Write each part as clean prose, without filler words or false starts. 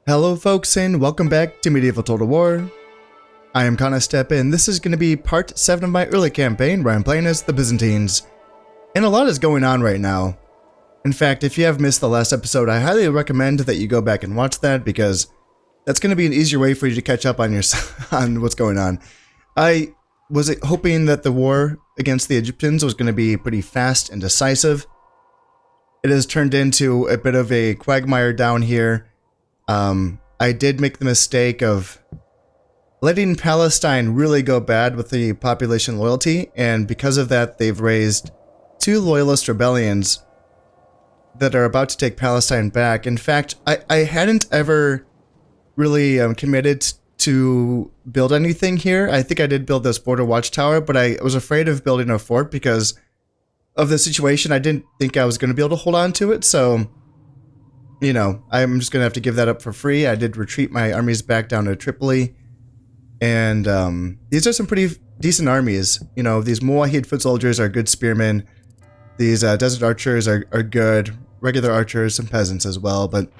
Hello folks and welcome back to Medieval Total War. I am Conostep and this is going to be part 7 of my early campaign where I'm playing as the Byzantines. And a lot is going on right now. In fact, if you have missed the last episode, I highly recommend that you go back and watch that because that's going to be an easier way for you to catch up on on what's going on. I was hoping that the war against the Egyptians was going to be pretty fast and decisive. It has turned into a bit of a quagmire down here. I did make the mistake of letting Palestine really go bad with the population loyalty, and because of that, they've raised 2 loyalist rebellions that are about to take Palestine back. In fact, I hadn't ever really committed to build anything here. I think I did build this border watchtower, but I was afraid of building a fort because of the situation. I didn't think I was going to be able to hold on to it, so you know, I'm just going to have to give that up for free. I did retreat my armies back down to Tripoli. And these are some pretty decent armies. You know, these Muwahid foot soldiers are good spearmen. These desert archers are good. Regular archers, some peasants as well. But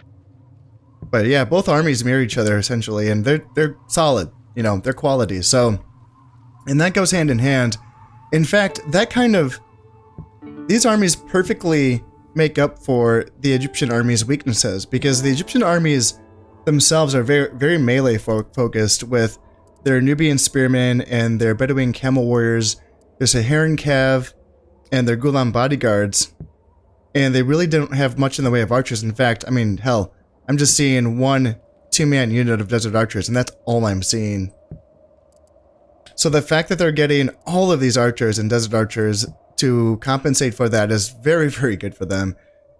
yeah, both armies mirror each other essentially. And they're solid. You know, they're quality. So, and that goes hand in hand. In fact, these armies perfectly make up for the Egyptian army's weaknesses, because the Egyptian armies themselves are very melee focused with their Nubian spearmen and their Bedouin camel warriors, their Saharan cav, and their Gulam bodyguards, and they really don't have much in the way of archers. In fact, I mean, hell, I'm just seeing 1 2-man unit of desert archers, and that's all I'm seeing. So the fact that they're getting all of these archers and desert archers to compensate for that is very, very good for them,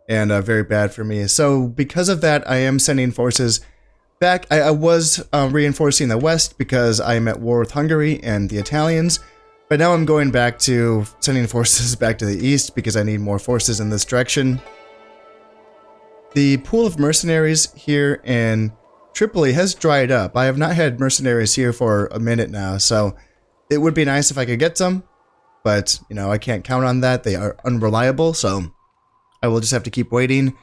and very bad for me. So because of that, I am sending forces back. I was reinforcing the west because I'm at war with Hungary and the Italians, but now I'm going back to sending forces back to the east because I need more forces in this direction. The pool of mercenaries here in Tripoli has dried up. I have not had mercenaries here for a minute now, so it would be nice if I could get some. But, you know, I can't count on that. They are unreliable, so I will just have to keep waiting.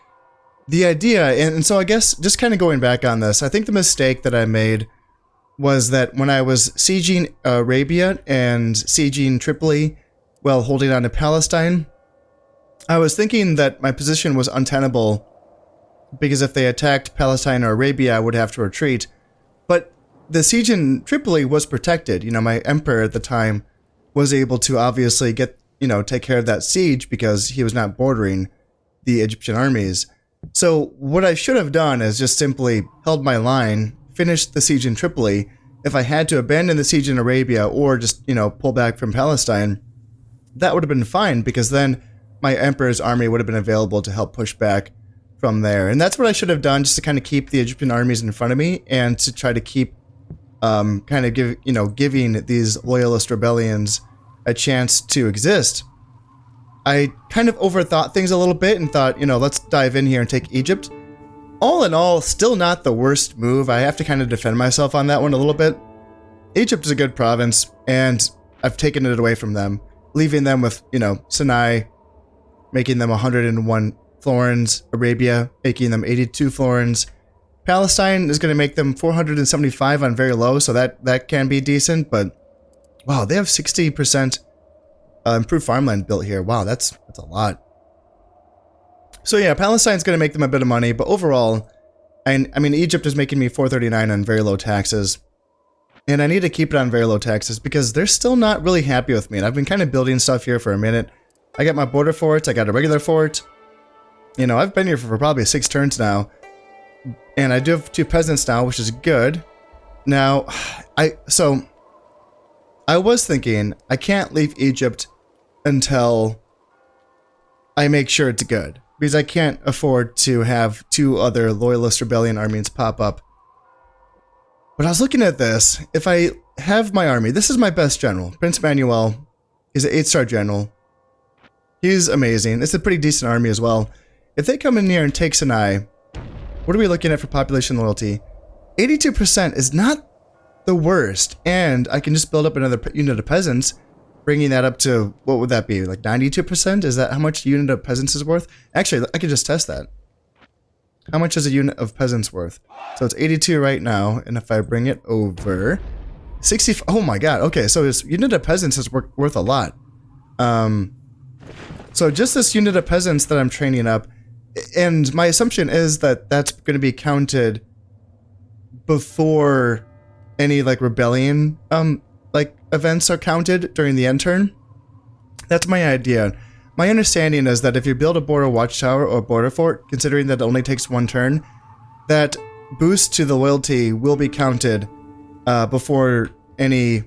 The idea, and so I guess just kind of going back on this, I think the mistake that I made was that when I was sieging Arabia and sieging Tripoli while holding on to Palestine, I was thinking that my position was untenable because if they attacked Palestine or Arabia, I would have to retreat. But the siege in Tripoli was protected. You know, my emperor at the time was able to obviously take care of that siege because he was not bordering the Egyptian armies. So what I should have done is just simply held my line, finished the siege in Tripoli. If I had to abandon the siege in Arabia or just, pull back from Palestine, that would have been fine because then my emperor's army would have been available to help push back from there. And that's what I should have done, just to kind of keep the Egyptian armies in front of me and to try to keep giving these loyalist rebellions a chance to exist. I kind of overthought things a little bit and thought, let's dive in here and take Egypt. All in all, still not the worst move. I have to kind of defend myself on that one a little bit. Egypt is a good province, and I've taken it away from them, leaving them with, Sinai, making them 101 florins, Arabia, making them 82 florins. Palestine is going to make them 475 on very low, so that can be decent, but wow, they have 60% improved farmland built here. Wow, that's a lot. So yeah, Palestine's going to make them a bit of money, but overall, I mean, Egypt is making me 439 on very low taxes, and I need to keep it on very low taxes because they're still not really happy with me, and I've been kind of building stuff here for a minute. I got my border fort, I got a regular fort. I've been here for probably 6 turns now. And I do have 2 peasants now, which is good. Now, I was thinking I can't leave Egypt until I make sure it's good, because I can't afford to have 2 other loyalist rebellion armies pop up. But I was looking at this. If I have my army, this is my best general. Prince Manuel is an 8-star general. He's amazing. It's a pretty decent army as well. If they come in here and take Sinai, what are we looking at for population loyalty? 82% is not the worst, and I can just build up another unit of peasants, bringing that up to, what would that be, like 92%? Is that how much a unit of peasants is worth? Actually, I could just test that. How much is a unit of peasants worth? So it's 82 right now, and if I bring it over, 60. Oh my god. Okay, so this unit of peasants is worth a lot. So just this unit of peasants that I'm training up, and my assumption is that that's going to be counted before any like rebellion like events are counted during the end turn. That's my idea. My understanding is that if you build a border watchtower or border fort, considering that it only takes one turn, that boost to the loyalty will be counted before any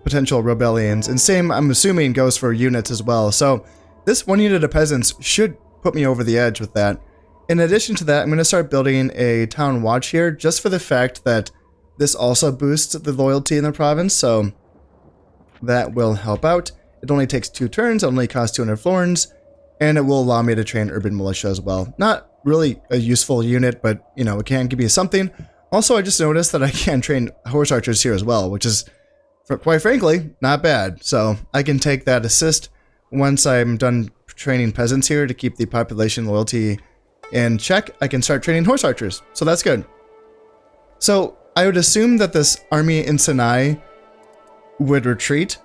potential rebellions. And same, I'm assuming, goes for units as well. So this one unit of peasants should put me over the edge with that. In addition to that, I'm going to start building a town watch here just for the fact that this also boosts the loyalty in the province. So that will help out. It only takes 2 turns, it only costs 200 florins, and it will allow me to train urban militia as well. Not really a useful unit, but, you know, it can give me something. Also, I just noticed that I can train horse archers here as well, which is, quite frankly, not bad. So I can take that assist once I'm done training peasants here to keep the population loyalty in check. I can start training horse archers, so that's good. So I would assume that this army in Sinai would retreat,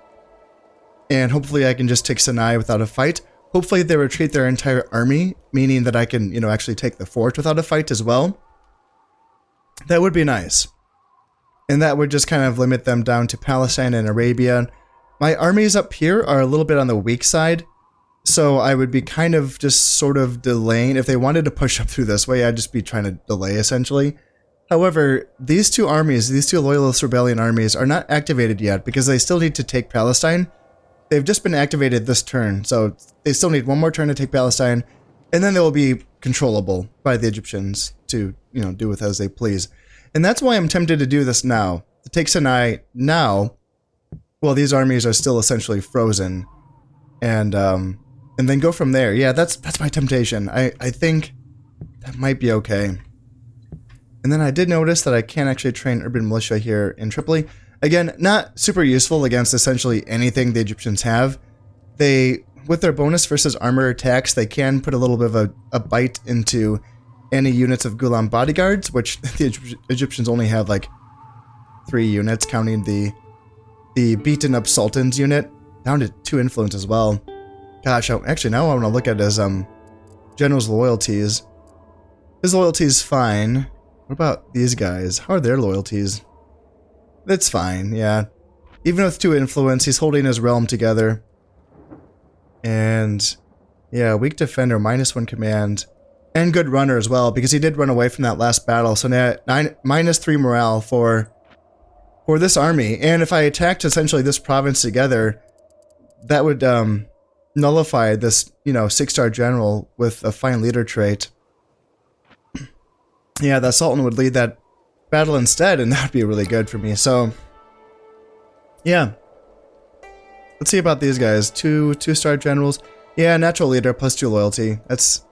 and hopefully I can just take Sinai without a fight. Hopefully they retreat their entire army, meaning that I can, you know, actually take the fort without a fight as well. That would be nice. And that would just kind of limit them down to Palestine and Arabia. My armies up here are a little bit on the weak side, so I would be kind of just sort of delaying. If they wanted to push up through this way, I'd just be trying to delay essentially. However, these two armies, these two Loyalist Rebellion armies, are not activated yet because they still need to take Palestine. They've just been activated this turn, so they still need one more turn to take Palestine, and then they will be controllable by the Egyptians to, you know, do with as they please. And that's why I'm tempted to do this now. To take Sinai now, while these armies are still essentially frozen, and then go from there. Yeah, that's my temptation. I think that might be okay. And then I did notice that I can actually train urban militia here in Tripoli. Again, not super useful against essentially anything the Egyptians have. They, with their bonus versus armor attacks, they can put a little bit of a bite into any units of Ghulam bodyguards, which the Egyptians only have like 3 units, counting the beaten up Sultan's unit, down to 2 influence as well. Gosh, actually now I want to look at his general's loyalties. His loyalty is fine. What about these guys? How are their loyalties? That's fine, yeah. Even with 2 influence, he's holding his realm together. And yeah, weak defender, -1 command. And good runner as well, because he did run away from that last battle. So now -3 morale for this army. And if I attacked essentially this province together, that would nullify this, you know, 6-star general with a fine leader trait. Yeah, that Sultan would lead that battle instead, and that would be really good for me. So yeah, let's see about these guys. 2-star generals. Yeah, natural leader plus 2 loyalty. It's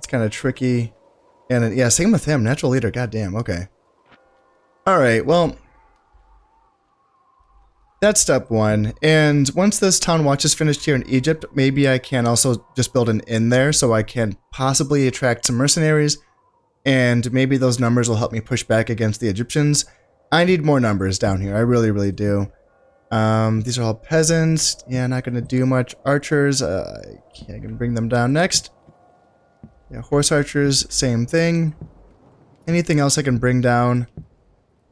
kind of tricky. And yeah, same with him, natural leader. Goddamn. Okay. All right. Well, that's step 1. And once this town watch is finished here in Egypt, maybe I can also just build an inn there, so I can possibly attract some mercenaries. And maybe those numbers will help me push back against the Egyptians. I need more numbers down here. I really, really do. These are all peasants. Yeah, not going to do much. Archers, I can bring them down next. Yeah, horse archers, same thing. Anything else I can bring down?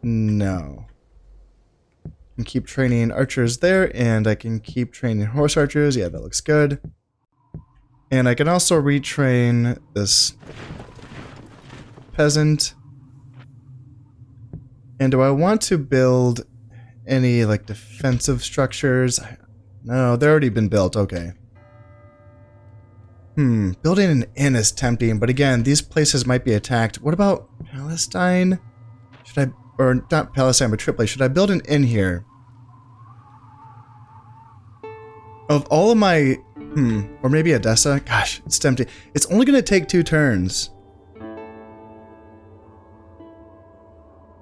No. I can keep training archers there, and I can keep training horse archers. Yeah, that looks good. And I can also retrain this peasant. And do I want to build any like defensive structures? No, they've already been built. Okay. Building an inn is tempting, but again, these places might be attacked. What about Palestine? Should I, or not Palestine, but Tripoli? Should I build an inn here? Of all of my, or maybe Edessa? Gosh, it's tempting. It's only going to take 2 turns.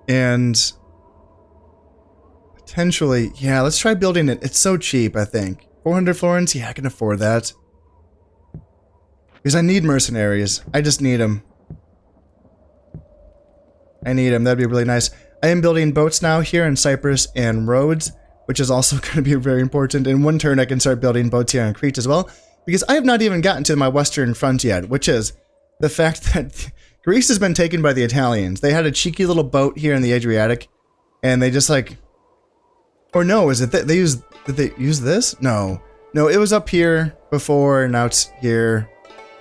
And potentially, yeah, let's try building it. It's so cheap, I think. 400 florins? Yeah, I can afford that. Because I need mercenaries. I just need them. I need him. That'd be really nice. I am building boats now here in Cyprus and Rhodes, which is also going to be very important. In one turn, I can start building boats here in Crete as well, because I have not even gotten to my western front yet, which is the fact that Greece has been taken by the Italians. They had a cheeky little boat here in the Adriatic, and they just like... Or no, is it that they used... Did they use this? No. No, it was up here before, now it's here,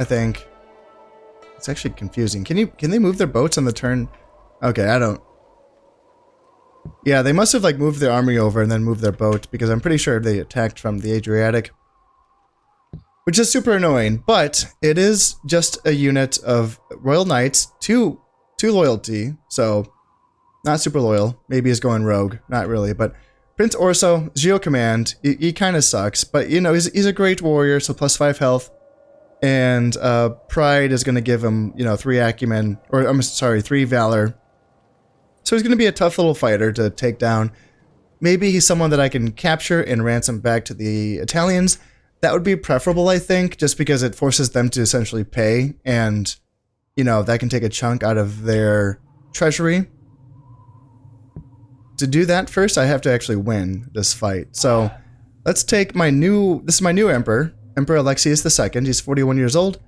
I think. It's actually confusing. Can they move their boats on the turn? Okay, I don't... Yeah, they must have like moved their army over and then moved their boat, because I'm pretty sure they attacked from the Adriatic. Which is super annoying, but it is just a unit of Royal Knights, two loyalty, so not super loyal. Maybe he's going rogue, not really, but Prince Orso, Geo Command, he kind of sucks, but you know, he's a great warrior, so +5 health, and Pride is going to give him, you know, 3 acumen, or I'm sorry, 3 valor. So he's going to be a tough little fighter to take down. Maybe he's someone that I can capture and ransom back to the Italians. That would be preferable, I think, just because it forces them to essentially pay, and, you know, that can take a chunk out of their treasury. To do that first, I have to actually win this fight. So let's take this is my new Emperor, Emperor Alexius II. He's 41 years old.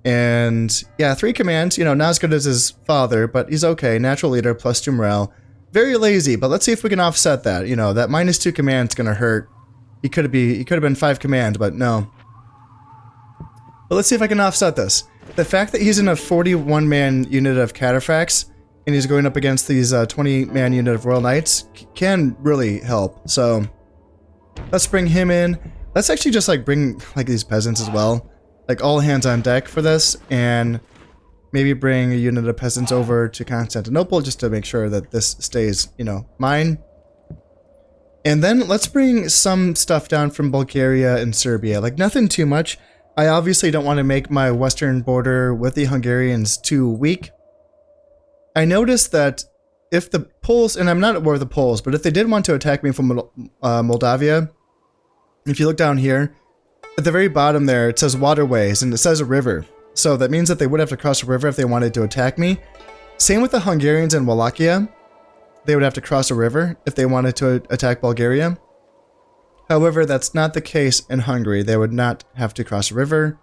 And yeah, 3 commands, you know, not as good as his father, but he's okay. Natural leader, +2 morale. Very lazy, but let's see if we can offset that. You know, that -2 command's gonna hurt. He could have been 5 command, but no. But let's see if I can offset this. The fact that he's in a 41-man unit of cataphracts and he's going up against these 20-man unit of Royal Knights can really help. So let's bring him in. Let's actually just like bring like these peasants as well. Like all hands on deck for this, and maybe bring a unit of peasants over to Constantinople just to make sure that this stays, you know, mine. And then let's bring some stuff down from Bulgaria and Serbia. Like nothing too much. I obviously don't want to make my western border with the Hungarians too weak. I noticed that if the Poles, and I'm not at war with the Poles, but if they did want to attack me from Moldavia, if you look down here, at the very bottom there, it says waterways, and it says a river. So that means that they would have to cross a river if they wanted to attack me. Same with the Hungarians in Wallachia. They would have to cross a river if they wanted to attack Bulgaria. However, that's not the case in Hungary. They would not have to cross a river.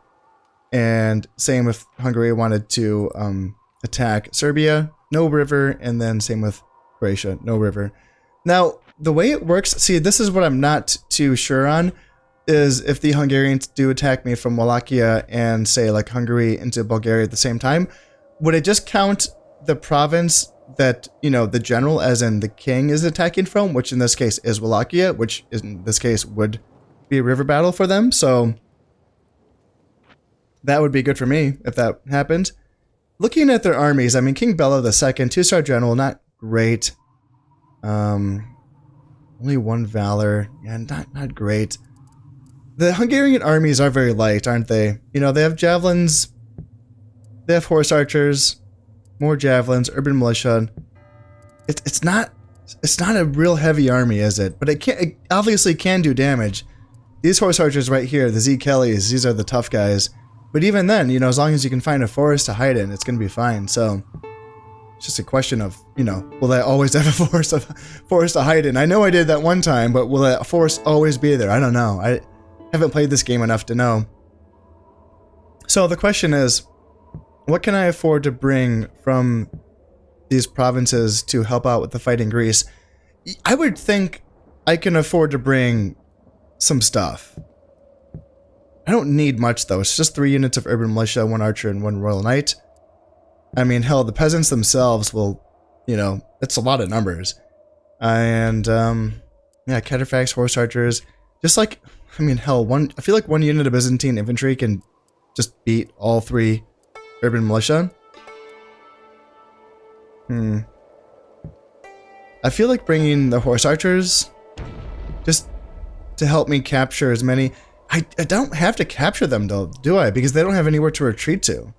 And same if Hungary wanted to attack Serbia, no river. And then same with Croatia, no river. Now, the way it works, see, this is what I'm not too sure on, is if the Hungarians do attack me from Wallachia and say like Hungary into Bulgaria at the same time, would it just count the province that, you know, the general, as in the king, is attacking from, which in this case is Wallachia, which in this case would be a river battle for them? So that would be good for me if that happened. Looking at their armies, I mean, King Bela II, 2-star general, not great. Only 1 valor, yeah, not great. The Hungarian armies are very light, aren't they? You know, they have javelins, they have horse archers, more javelins, urban militia. It's not a real heavy army, is it? But it obviously can do damage. These horse archers right here, the Z Kellys, these are the tough guys. But even then, you know, as long as you can find a forest to hide in, it's gonna be fine. So it's just a question of, you know, will I always have a forest to hide in? I know I did that one time, but will that forest always be there? I don't know. I haven't played this game enough to know. So the question is, what can I afford to bring from these provinces to help out with the fight in Greece? I would think I can afford to bring some stuff. I don't need much though. It's just 3 units of urban militia, 1 archer, and 1 royal knight. I mean, hell, the peasants themselves will, you know, it's a lot of numbers. And, yeah, cataphracts, horse archers, just like, I mean, hell, I feel like 1 unit of Byzantine infantry can just beat all 3 urban militia. I feel like bringing the horse archers just to help me capture as many. I don't have to capture them though, do I? Because they don't have anywhere to retreat to.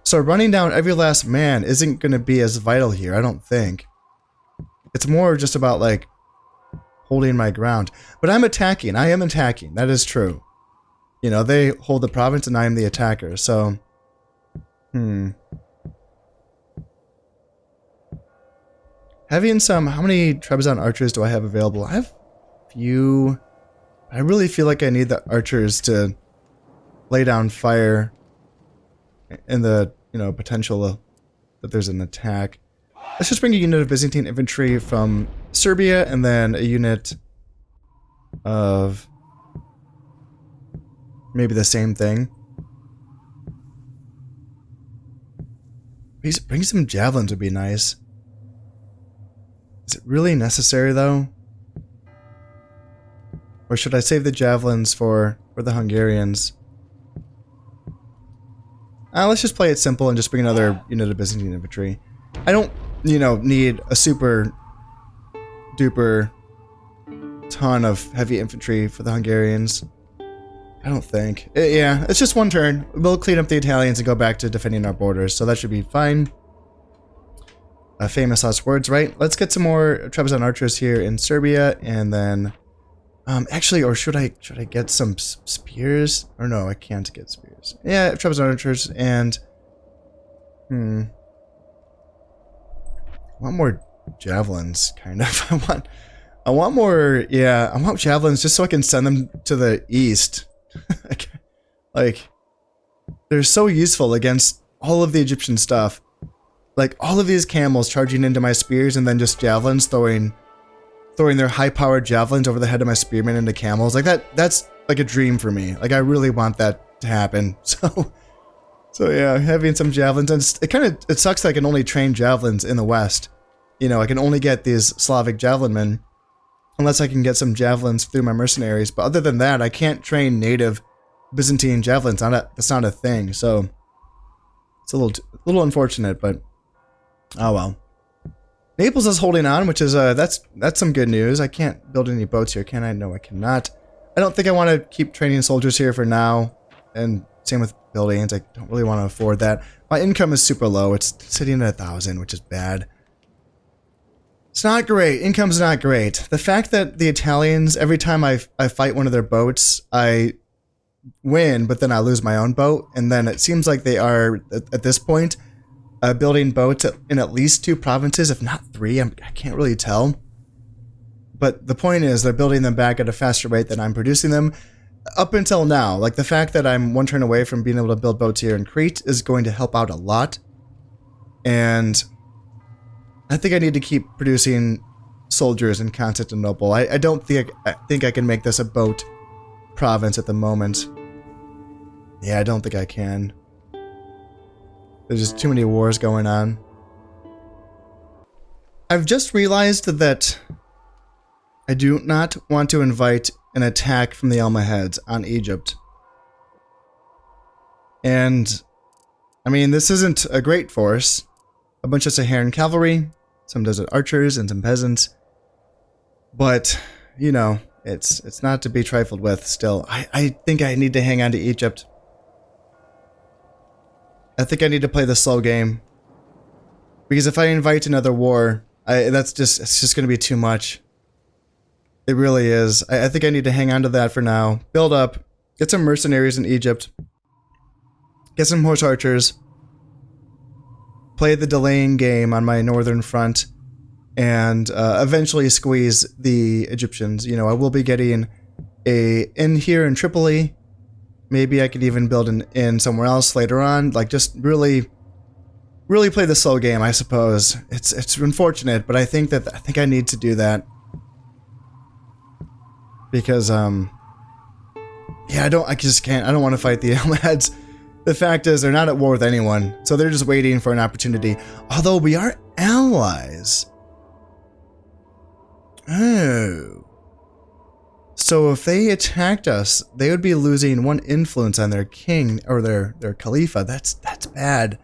So running down every last man isn't going to be as vital here, I don't think. It's more just about like holding my ground. But I'm attacking. I am attacking. That is true. You know, they hold the province and I am the attacker. So, Heavy and some. How many Trebizond archers do I have available? I have a few. I really feel like I need the archers to lay down fire in the, potential that there's an attack. Let's just bring a unit of Byzantine infantry from Serbia and then a unit of maybe the same thing. Bring some javelins would be nice. Is it really necessary though? Or should I save the javelins for the Hungarians? Let's just play it simple and just bring another unit of Byzantine infantry. I don't, need a super duper ton of heavy infantry for the Hungarians. I don't think. Yeah, it's just one turn. We'll clean up the Italians and go back to defending our borders, so that should be fine. Famous last words, right? Let's get some more Trebizond archers here in Serbia, and then... actually, or should I get some spears? Or no, I can't get spears. Yeah, Trebizond archers, and... I want more javelins, kind of. I want more, yeah, I want javelins just so I can send them to the east. Like, they're so useful against all of the Egyptian stuff. Like, all of these camels charging into my spears and then just javelins throwing their high-powered javelins over the head of my spearmen into camels. Like, that's like a dream for me. Like, I really want that to happen. So yeah, having some javelins, and it sucks that I can only train javelins in the West. I can only get these Slavic javelin men unless I can get some javelins through my mercenaries. But other than that, I can't train native Byzantine javelins. That's not a thing. So it's a little unfortunate, but oh well. Naples is holding on, which is that's some good news. I can't build any boats here, can I? No, I cannot. I don't think I want to keep training soldiers here for now, and same with buildings. I don't really want to afford that. My income is super low. It's sitting at 1,000, which is bad. It's not great. Income's not great. The fact that the Italians, every time I fight one of their boats, I win, but then I lose my own boat, and then it seems like they are, at this point, building boats in at least 2 provinces, if not 3. I can't really tell. But the point is, they're building them back at a faster rate than I'm producing them. Up until now, like the fact that I'm one turn away from being able to build boats here in Crete is going to help out a lot. And I think I need to keep producing soldiers in Constantinople. I don't think I can make this a boat province at the moment. Yeah, I don't think I can. There's just too many wars going on. I've just realized that I do not want to invite an attack from the Almohads on Egypt. And, I mean, this isn't a great force. A bunch of Saharan cavalry, some desert archers, and some peasants. But, it's not to be trifled with still. I think I need to hang on to Egypt. I think I need to play the slow game. Because if I invite another war, it's just going to be too much. It really is. I think I need to hang on to that for now. Build up. Get some mercenaries in Egypt. Get some horse archers. Play the delaying game on my northern front. And eventually squeeze the Egyptians. I will be getting a inn here in Tripoli. Maybe I could even build an inn somewhere else later on. Like, just really play the slow game, I suppose. It's unfortunate, but I think I need to do that. Because, yeah, I don't want to fight the Almohads. The fact is, they're not at war with anyone, so they're just waiting for an opportunity. Although, we are allies. Oh. So if they attacked us, they would be losing 1 influence on their king, or their Khalifa. That's bad.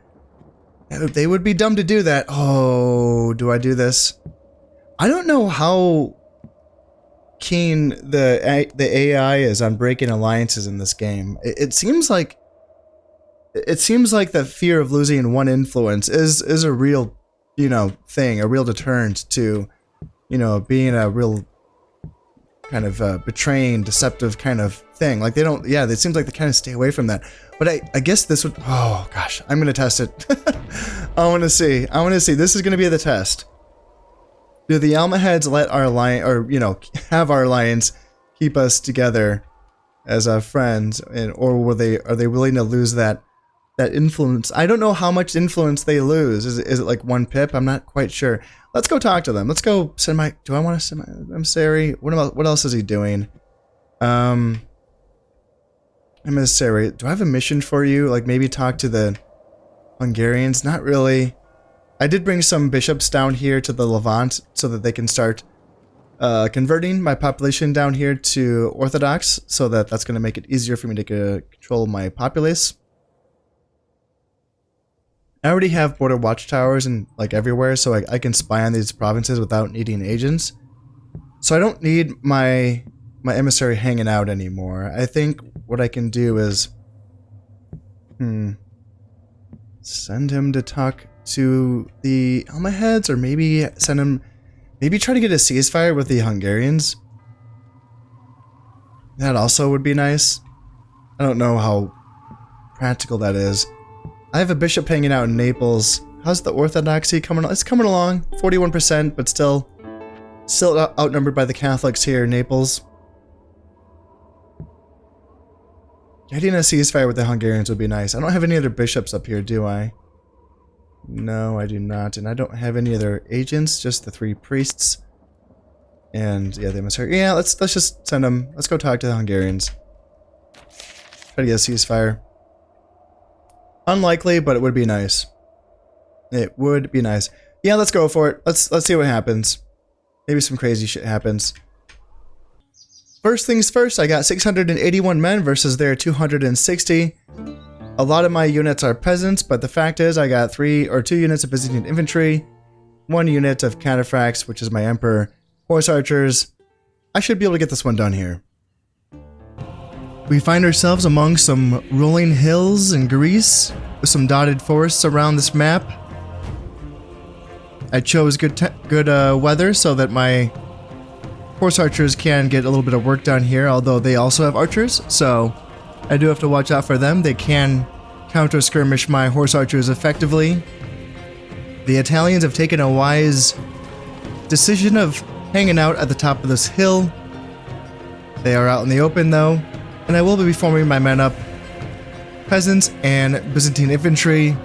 They would be dumb to do that. Oh, do I do this? I don't know how keen the AI is on breaking alliances in this game. It seems like the fear of losing 1 influence is a real, thing, a real deterrent to, being a real kind of betraying, deceptive kind of thing. Like, it seems like they kind of stay away from that. But I guess this would, oh gosh, I'm going to test it. I want to see. This is going to be the test. Do the Alma heads let our alliance, or have our alliance keep us together as friends, or are they willing to lose that influence? I don't know how much influence they lose. Is it like 1 pip? I'm not quite sure. Let's go talk to them. Let's go send my. Do I want to send my emissary? What else is he doing? Emissary. Do I have a mission for you? Like maybe talk to the Hungarians? Not really. I did bring some bishops down here to the Levant so that they can start converting my population down here to Orthodox, so that's going to make it easier for me to control my populace. I already have border watchtowers and like everywhere, so I can spy on these provinces without needing agents. So I don't need my emissary hanging out anymore. I think what I can do is send him to talk to the Alma heads, or maybe send him, maybe try to get a ceasefire with the Hungarians. That also would be nice. I don't know how practical that is. I have a bishop hanging out in Naples. How's the Orthodoxy coming? It's coming along, 41%, but still outnumbered by the Catholics here in Naples. Getting a ceasefire with the Hungarians would be nice. I don't have any other bishops up here, do I? No, I do not. And I don't have any other agents, just the 3 priests. And yeah, the emissary. Yeah, let's just send them. Let's go talk to the Hungarians. Try to get a ceasefire. Unlikely, but it would be nice. It would be nice. Yeah, let's go for it. Let's see what happens. Maybe some crazy shit happens. First things first, I got 681 men versus their 260. A lot of my units are peasants, but the fact is I got 2 units of Byzantine infantry, 1 unit of cataphracts, which is my emperor, horse archers. I should be able to get this one done here. We find ourselves among some rolling hills in Greece, with some dotted forests around this map. I chose good weather so that my horse archers can get a little bit of work done here, although they also have archers, so I do have to watch out for them. They can counter skirmish my horse archers effectively. The Italians have taken a wise decision of hanging out at the top of this hill. They are out in the open though, and I will be forming my men up, peasants and Byzantine infantry,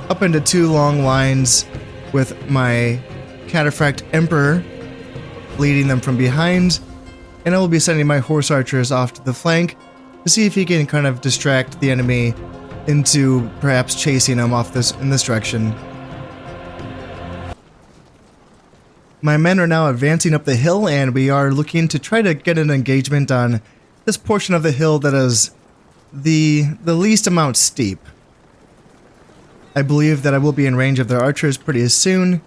up into 2 long lines with my cataphract emperor leading them from behind, and I will be sending my horse archers off to the flank to see if he can kind of distract the enemy into perhaps chasing them off in this direction. My men are now advancing up the hill, and we are looking to try to get an engagement on this portion of the hill that is the least amount steep. I believe that I will be in range of their archers pretty soon,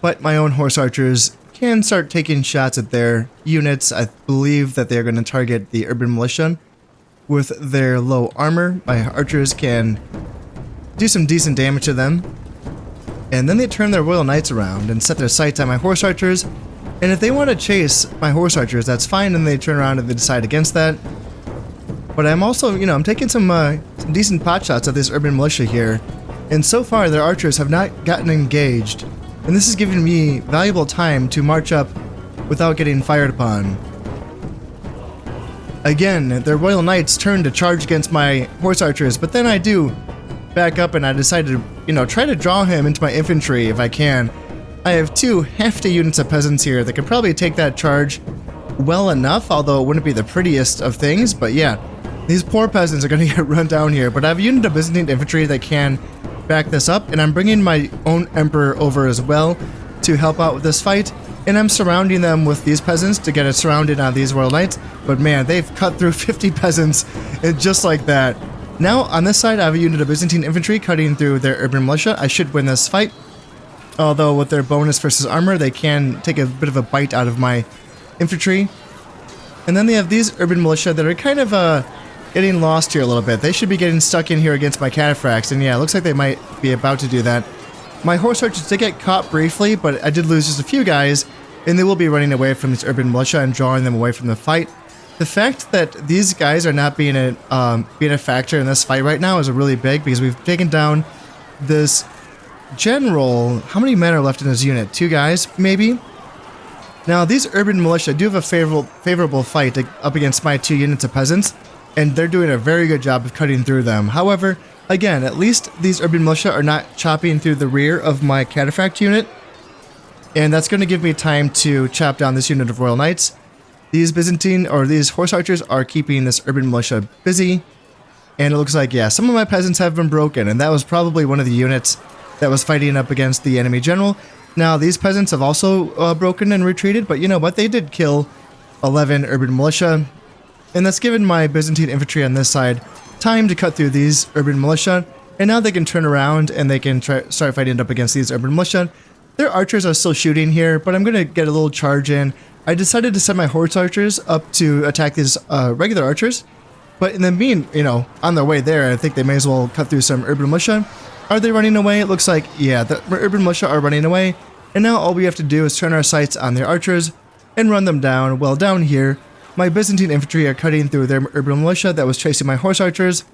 but my own horse archers can start taking shots at their units. I believe that they're going to target the urban militia with their low armor. My archers can do some decent damage to them, and then they turn their royal knights around and set their sights on my horse archers. And if they want to chase my horse archers, that's fine, and they turn around and they decide against that. But I'm also, I'm taking some decent pot shots at this urban militia here, and so far their archers have not gotten engaged. And this is giving me valuable time to march up without getting fired upon. Again, their royal knights turn to charge against my horse archers, but then I do back up and I decide to, try to draw him into my infantry if I can. I have 2 hefty units of peasants here that could probably take that charge well enough, although it wouldn't be the prettiest of things, but yeah, these poor peasants are going to get run down here. But I have a unit of Byzantine infantry that can back this up, and I'm bringing my own emperor over as well to help out with this fight, and I'm surrounding them with these peasants to get it surrounded on these royal knights. But man, they've cut through 50 peasants just like that. Now on this side I have a unit of Byzantine infantry cutting through their urban militia. I should win this fight, although with their bonus versus armor they can take a bit of a bite out of my infantry. And then they have these urban militia that are kind of getting lost here a little bit. They should be getting stuck in here against my cataphracts, and yeah, it looks like they might be about to do that. My horse archers did get caught briefly, but I did lose just a few guys, and they will be running away from this urban militia and drawing them away from the fight. The fact that these guys are not being a factor in this fight right now is really big, because we've taken down this general, how many men are left in his unit? 2 guys, maybe? Now, these urban militia do have a favorable fight up against my 2 units of peasants, and they're doing a very good job of cutting through them. However, again, at least these urban militia are not chopping through the rear of my cataphract unit, and that's going to give me time to chop down this unit of Royal Knights. These Byzantine, or these horse archers, are keeping this urban militia busy, and it looks like, yeah, some of my peasants have been broken, and that was probably one of the units that was fighting up against the enemy general. Now, these peasants have also broken and retreated, but you know what? They did kill 11 urban militia, and that's given my Byzantine infantry on this side time to cut through these urban militia, and now they can turn around and they can start fighting up against these urban militia. Their archers are still shooting here, but I'm going to get a little charge in. I decided to send my horse archers up to attack these regular archers, but in the on their way there, I think they may as well cut through some urban militia. Are they running away? It looks like, yeah, the urban militia are running away. And now all we have to do is turn our sights on their archers and run them down. Well, down here, my Byzantine infantry are cutting through their urban militia that was chasing my horse archers.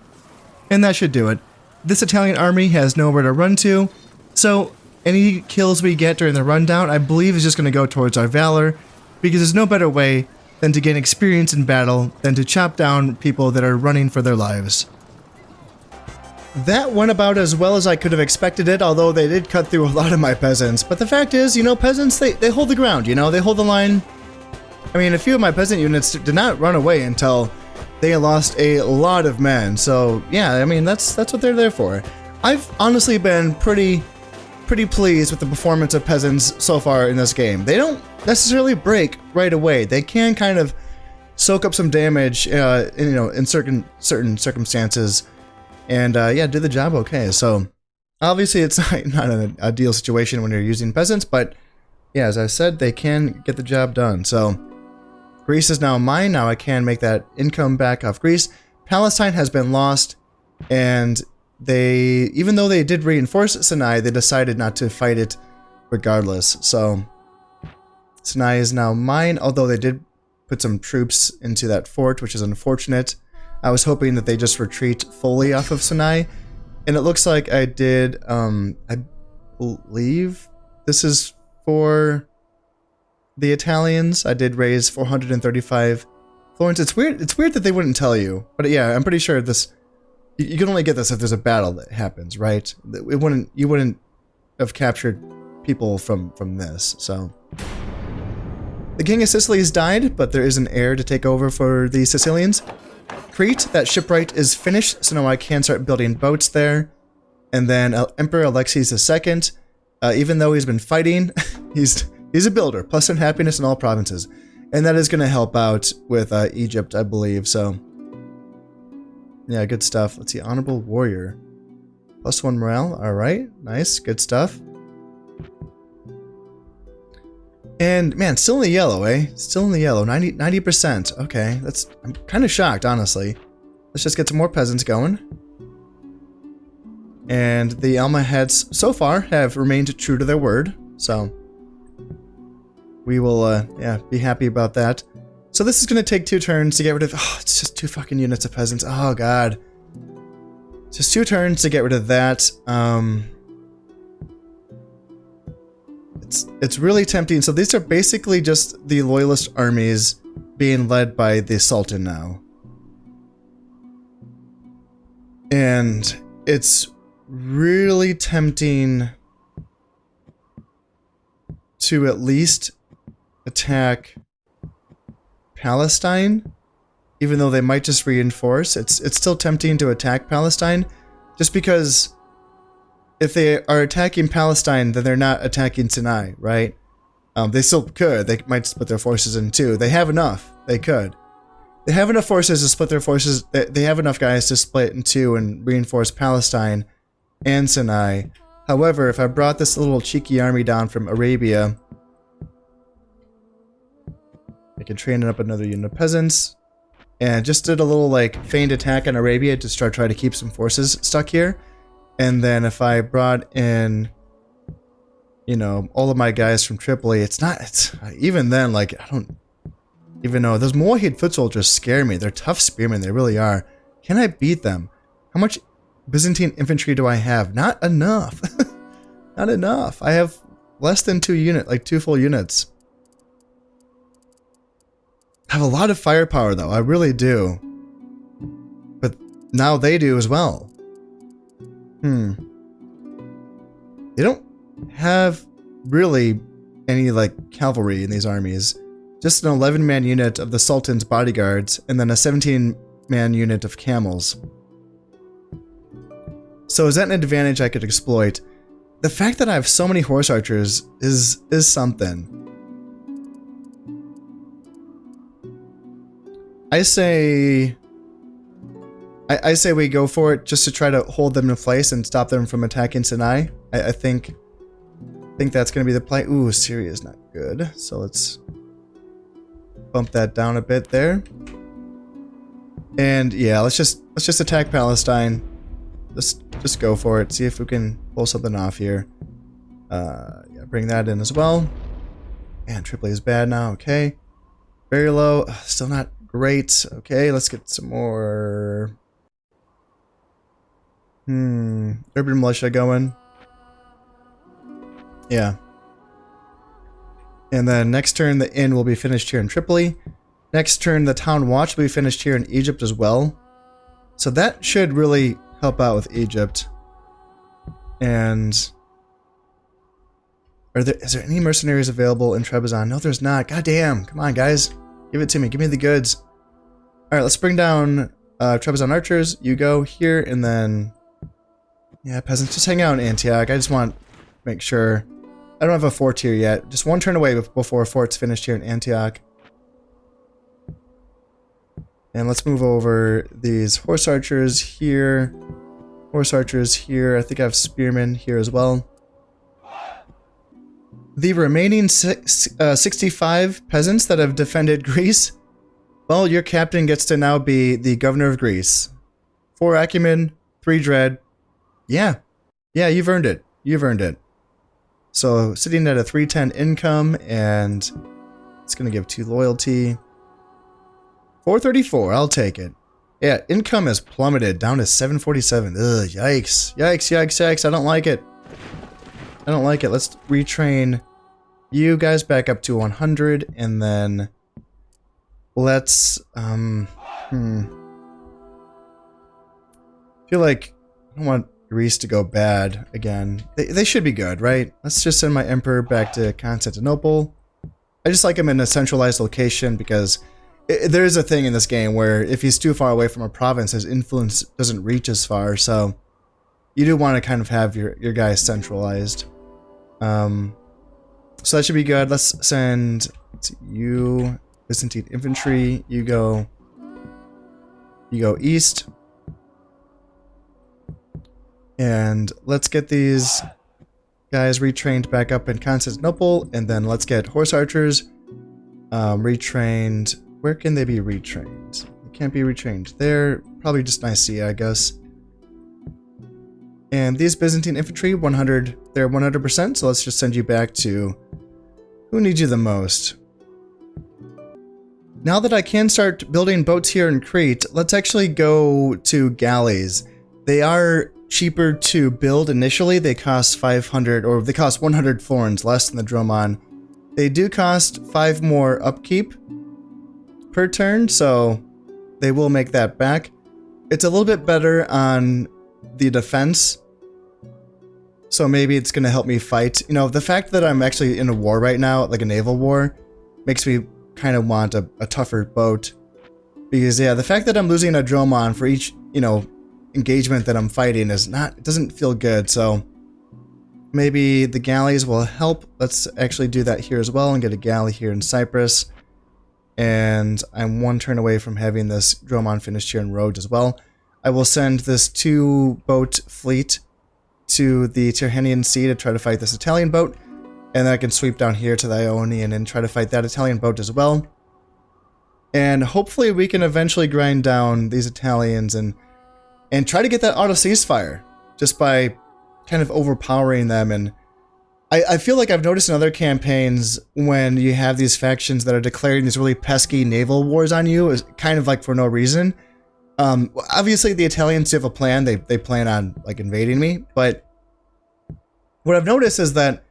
And that should do it. This Italian army has nowhere to run to. So any kills we get during the rundown, I believe is just going to go towards our valor. Because there's no better way than to gain experience in battle than to chop down people that are running for their lives. That went about as well as I could have expected it, although they did cut through a lot of my peasants. But the fact is, peasants, they hold the ground, they hold the line. I mean, a few of my peasant units did not run away until they lost a lot of men. So, yeah, I mean, that's what they're there for. I've honestly been pretty pleased with the performance of peasants so far in this game. They don't necessarily break right away. They can kind of soak up some damage, in certain circumstances. And yeah, do the job okay. So obviously it's not an ideal situation when you're using peasants, but yeah, as I said, they can get the job done. So Greece is now mine. Now I can make that income back off Greece. Palestine has been lost, and even though they did reinforce Sinai, they decided not to fight it regardless. So Sinai is now mine, although they did put some troops into that fort, which is unfortunate. I was hoping that they just retreat fully off of Sinai, and it looks like I did. I believe this is for the Italians. I did raise 435 florins. It's weird that they wouldn't tell you, but yeah, I'm pretty sure this. You can only get this if there's a battle that happens, right? You wouldn't have captured people from this. So the king of Sicily has died, but there is an heir to take over for the Sicilians. Crete, that shipwright is finished, so now I can start building boats there. And then Emperor Alexis II, even though he's been fighting, he's a builder, plus some happiness in all provinces. And that is going to help out with Egypt, I believe, so yeah, good stuff. Let's see, Honorable Warrior. +1 morale, alright, nice, good stuff. And man, still in the yellow, eh? Still in the yellow, 90%. Okay, I'm kind of shocked, honestly. Let's just get some more peasants going. And the Alma heads so far have remained true to their word, so we will, yeah, be happy about that. So this is going to take 2 turns to get rid of. Oh, it's just 2 fucking units of peasants. Oh god, just 2 turns to get rid of that. It's really tempting. So these are basically just the loyalist armies being led by the Sultan now. And it's really tempting to at least attack Palestine, even though they might just reinforce. It's still tempting to attack Palestine, just because if they are attacking Palestine, then they're not attacking Sinai, right? They still could. They might split their forces in 2. They have enough. They could. They have enough forces to split their forces. They have enough guys to split in 2 and reinforce Palestine and Sinai. However, if I brought this little cheeky army down from Arabia, I could train up another unit of peasants, and just did a little like feigned attack on Arabia to try to keep some forces stuck here. And then if I brought in, all of my guys from Tripoli, it's even then, like, I don't even know. Those Moahid foot soldiers scare me. They're tough spearmen. They really are. Can I beat them? How much Byzantine infantry do I have? Not enough. Not enough. I have less than 2 full units. I have a lot of firepower though, I really do. But now they do as well. They don't have really any like cavalry in these armies. Just an 11-man unit of the Sultan's bodyguards and then a 17-man unit of camels. So is that an advantage I could exploit? The fact that I have so many horse archers is something. I say we go for it just to try to hold them in place and stop them from attacking Sinai. I think that's going to be the play. Ooh, Syria is not good. So let's bump that down a bit there. And yeah, let's just attack Palestine. Just go for it. See if we can pull something off here. Yeah, bring that in as well. Man, Tripoli is bad now. Okay. Very low. Still not great. Okay, let's get some more urban militia going. Yeah. And then next turn the inn will be finished here in Tripoli. Next turn the town watch will be finished here in Egypt as well. So that should really help out with Egypt. And is there any mercenaries available in Trebizond? No, there's not. God damn. Come on, guys. Give it to me. Give me the goods. Alright, let's bring down Trebizond archers. You go here, and then... Yeah, peasants, just hang out in Antioch. I just want to make sure... I don't have a fort here yet. Just one turn away before a fort's finished here in Antioch. And let's move over these horse archers here. Horse archers here. I think I have spearmen here as well. The remaining 65 peasants that have defended Greece, well, your captain gets to now be the governor of Greece. 4 acumen, 3 dread. Yeah, you've earned it. You've earned it. So sitting at a 310 income, and it's going to give 2 loyalty. 434, I'll take it. Yeah, income has plummeted down to 747. Ugh, yikes. Yikes, yikes, yikes. I don't like it. I don't like it. Let's retrain you guys back up to 100, and then let's, I feel like I don't want Greece to go bad again. They should be good, right? Let's just send my emperor back to Constantinople. I just like him in a centralized location because there is a thing in this game where if he's too far away from a province, his influence doesn't reach as far. So you do want to kind of have your guys centralized. So that should be good. Let's send you Byzantine infantry. You go east. And let's get these guys retrained back up in Constantinople, and then let's get horse archers retrained. Where can they be retrained? They can't be retrained there. Probably just Nicaea, I guess. And these Byzantine infantry, 100, they're 100%, so let's just send you back to who needs you the most. Now that I can start building boats here in Crete, let's actually go to galleys. They are cheaper to build initially. They cost 500, or they cost 100 florins less than the Dromon. They do cost 5 more upkeep per turn, so they will make that back. It's a little bit better on the defense, so maybe it's going to help me fight. You know, the fact that I'm actually in a war right now, like a naval war, makes me kind of want a tougher boat. Because, yeah, the fact that I'm losing a Dromon for each, you know, engagement that I'm fighting is not, it doesn't feel good, so maybe the galleys will help. Let's actually do that here as well and get a galley here in Cyprus. And I'm 1 turn away from having this Dromon finished here in Rhodes as well. I will send this 2-boat fleet to the Tyrrhenian Sea to try to fight this Italian boat, and then I can sweep down here to the Ionian and try to fight that Italian boat as well. And hopefully we can eventually grind down these Italians and try to get that auto ceasefire just by kind of overpowering them. And I feel like I've noticed in other campaigns when you have these factions that are declaring these really pesky naval wars on you, is kind of like for no reason. Obviously the Italians do have a plan. They plan on like invading me, but what I've noticed is that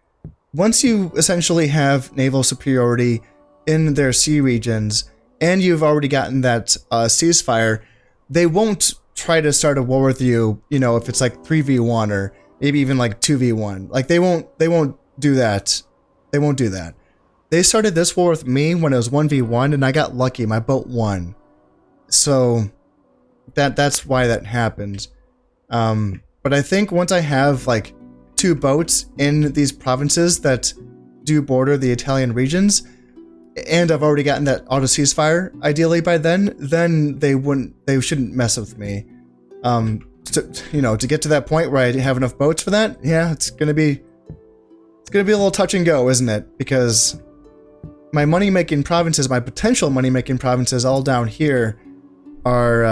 once you essentially have naval superiority in their sea regions, and you've already gotten that ceasefire, they won't try to start a war with you, you know, if it's like 3v1 or maybe even like 2v1. Like they won't do that. They won't do that. They started this war with me when it was 1v1 and I got lucky. My boat won. So that's why that happened. But I think once I have like 2 boats in these provinces that do border the Italian regions, and I've already gotten that auto ceasefire ideally by then they shouldn't mess with me. To get to that point where I have enough boats for that, yeah, it's gonna be a little touch and go, isn't it? Because my money-making provinces, my potential money-making provinces all down here are,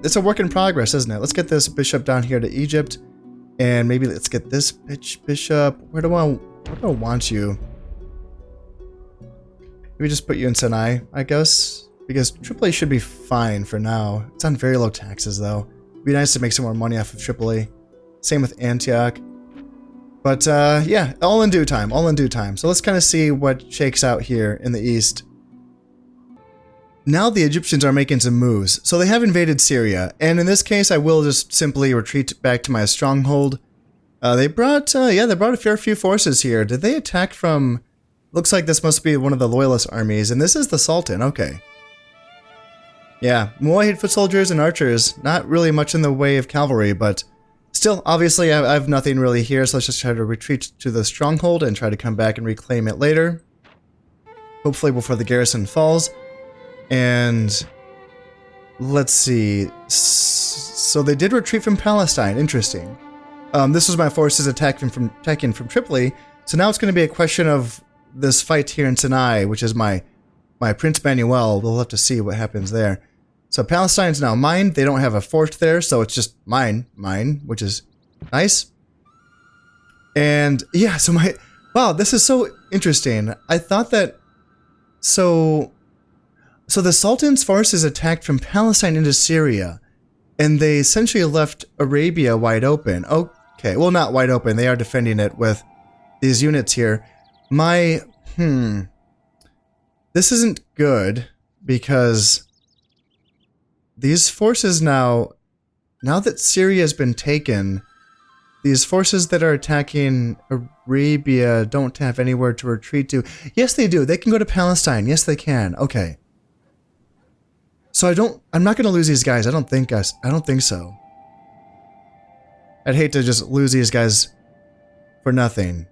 it's a work in progress, isn't it? Let's get this bishop down here to Egypt, and maybe let's get this bishop. Where do I want you? Maybe just put you in Sinai, I guess, because Tripoli should be fine for now. It's on very low taxes, though. It'd be nice to make some more money off of Tripoli. Same with Antioch. But, yeah, all in due time, So let's kind of see what shakes out here in the east. Now the Egyptians are making some moves. So they have invaded Syria, and in this case, I will just simply retreat back to my stronghold. They brought a fair few forces here. Did they attack from... Looks like this must be one of the loyalist armies, and this is the Sultan, okay. Yeah, Muwahid foot soldiers and archers, not really much in the way of cavalry, but still, obviously I have nothing really here, so let's just try to retreat to the stronghold and try to come back and reclaim it later. Hopefully before the garrison falls. And let's see, so they did retreat from Palestine, interesting. This was my forces attacking from Tripoli, so now it's going to be a question of this fight here in Sinai, which is my Prince Manuel. We'll have to see what happens there. So Palestine's now mine. They don't have a fort there, so it's just mine, which is nice. And yeah, so wow, this is so interesting. I thought that, so the Sultan's forces attacked from Palestine into Syria, and they essentially left Arabia wide open. Okay, well, not wide open. They are defending it with these units here. This isn't good, because these forces now that Syria has been taken, these forces that are attacking Arabia don't have anywhere to retreat to. Yes, they do. They can go to Palestine. Yes, they can. Okay. So I'm not going to lose these guys. I don't think so. I'd hate to just lose these guys for nothing.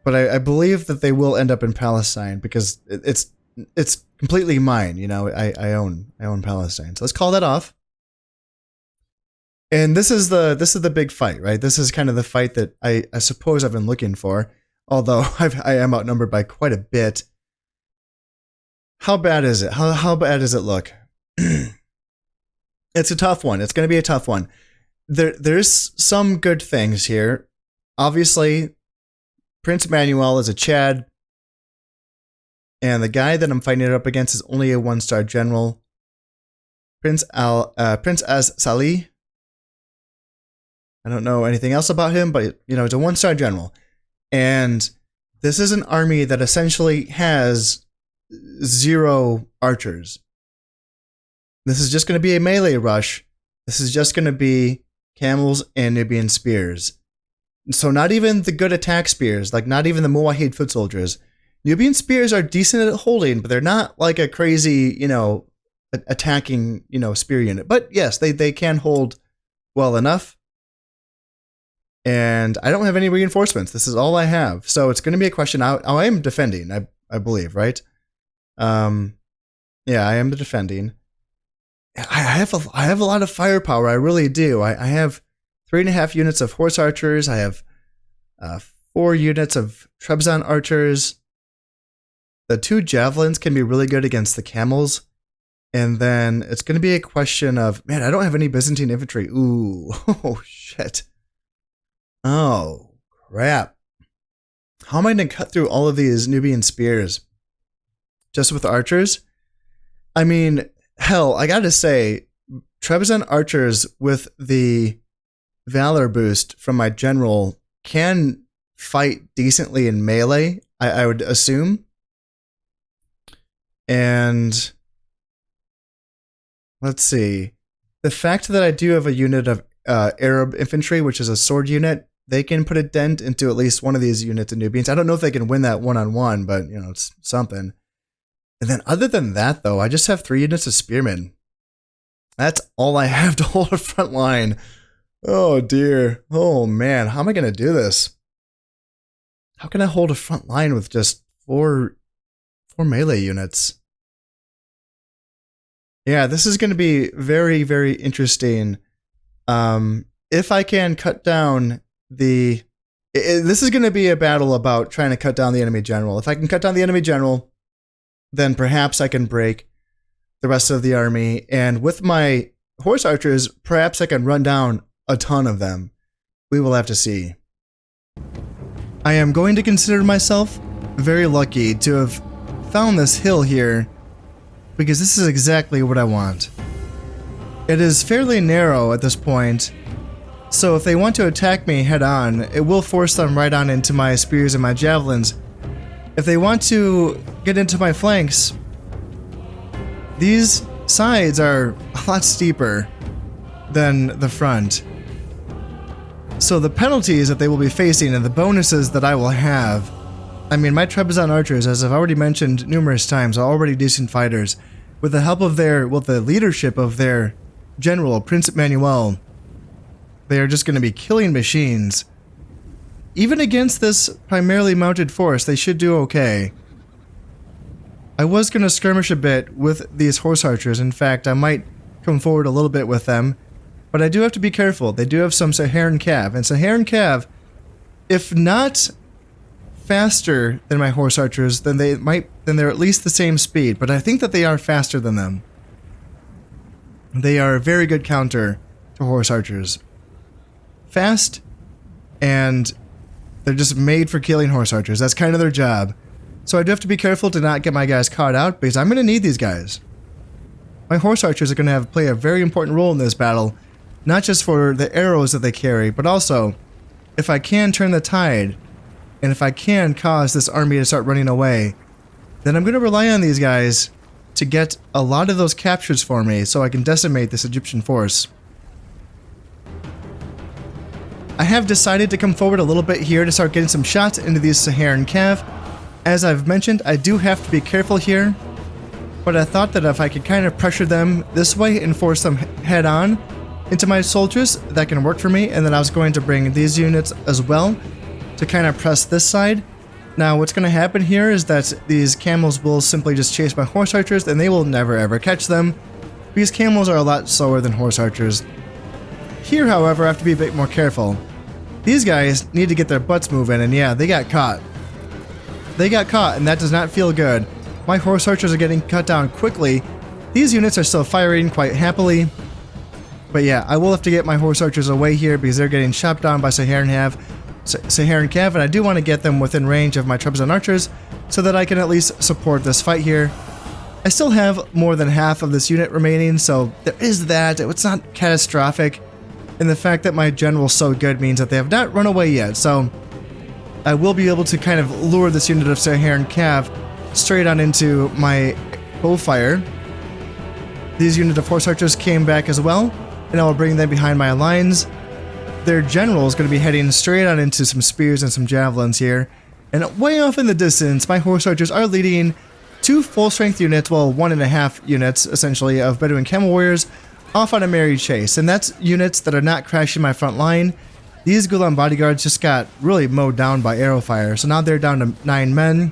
But I believe that they will end up in Palestine, because it's completely mine. You know, I own Palestine. So let's call that off. And this is the big fight, right? This is kind of the fight that I suppose I've been looking for. Although I am outnumbered by quite a bit. How bad is it? How bad does it look? It's a tough one. It's going to be a tough one. There's some good things here. Obviously, Prince Manuel is a Chad, and the guy that I'm fighting it up against is only a 1-star general. Prince Az Salih. I don't know anything else about him, but you know, it's a 1-star general. And this is an army that essentially has 0 archers. This is just going to be a melee rush. This is just going to be camels and Nubian spears. So not even the good attack spears, like not even the Muwahid foot soldiers. Nubian spears are decent at holding, but they're not like a crazy, you know, attacking, you know, spear unit. But yes, they can hold well enough. And I don't have any reinforcements. This is all I have. So it's going to be a question. I am defending, I believe, right? Yeah, I am defending. I have a lot of firepower. I really do. I have 3.5 units of horse archers. I have 4 units of Trebizond archers. The 2 javelins can be really good against the camels. And then it's going to be a question of, man, I don't have any Byzantine infantry. Ooh, oh shit. Oh, crap. How am I going to cut through all of these Nubian spears? Just with archers? I mean, hell, I gotta say, Trebizond archers with the Valor boost from my general can fight decently in melee, I would assume. And let's see. The fact that I do have a unit of Arab infantry, which is a sword unit, they can put a dent into at least one of these units of Nubians. I don't know if they can win that one-on-one, but, you know, it's something. And then other than that, though, I just have 3 units of spearmen. That's all I have to hold a front line. Oh, dear. Oh, man. How am I going to do this? How can I hold a front line with just 4 melee units? Yeah, this is going to be very, very interesting. If I can cut down this is going to be a battle about trying to cut down the enemy general. If I can cut down the enemy general, then perhaps I can break the rest of the army. And with my horse archers, perhaps I can run down a ton of them. We will have to see. I am going to consider myself very lucky to have found this hill here, because this is exactly what I want. It is fairly narrow at this point, so if they want to attack me head on, it will force them right on into my spears and my javelins. If they want to get into my flanks, these sides are a lot steeper than the front. So the penalties that they will be facing and the bonuses that I will have, I mean, my Trebizond archers, as I've already mentioned numerous times, are already decent fighters. With the help of the leadership of their general, Prince Emmanuel, they are just going to be killing machines. Even against this primarily mounted force, they should do okay. I was going to skirmish a bit with these horse archers. In fact, I might come forward a little bit with them. But I do have to be careful. They do have some Saharan Cav. And Saharan Cav, if not faster than my horse archers, then they're at least the same speed. But I think that they are faster than them. They are a very good counter to horse archers. Fast, and they're just made for killing horse archers. That's kind of their job. So I do have to be careful to not get my guys caught out, because I'm going to need these guys. My horse archers are going to play a very important role in this battle, not just for the arrows that they carry, but also if I can turn the tide, and if I can cause this army to start running away, then I'm going to rely on these guys to get a lot of those captures for me so I can decimate this Egyptian force. I have decided to come forward a little bit here to start getting some shots into these Saharan Cav. As I've mentioned, I do have to be careful here, but I thought that if I could kind of pressure them this way and force them head on into my soldiers, that can work for me. And then I was going to bring these units as well to kind of press this side. Now what's going to happen here is that these camels will simply just chase my horse archers, and they will never ever catch them, because camels are a lot slower than horse archers. Here, however, I have to be a bit more careful. These guys need to get their butts moving, and yeah, they got caught. They got caught, and that does not feel good. My horse archers are getting cut down quickly. These units are still firing quite happily. But yeah, I will have to get my horse archers away here because they're getting chopped down by Saharan Cav, and I do want to get them within range of my Trebizond archers so that I can at least support this fight here. I still have more than half of this unit remaining, so there is that. It's not catastrophic. And the fact that my general's so good means that they have not run away yet, so I will be able to kind of lure this unit of Saharan Cav straight on into my bowfire. These unit of horse archers came back as well, and I will bring them behind my lines. Their general is going to be heading straight on into some spears and some javelins here. And way off in the distance, my horse archers are leading 2 full-strength units, well, 1.5 units, essentially, of Bedouin camel warriors off on a merry chase. And that's units that are not crashing my front line. These Gulam bodyguards just got really mowed down by arrow fire, so now they're down to 9 men.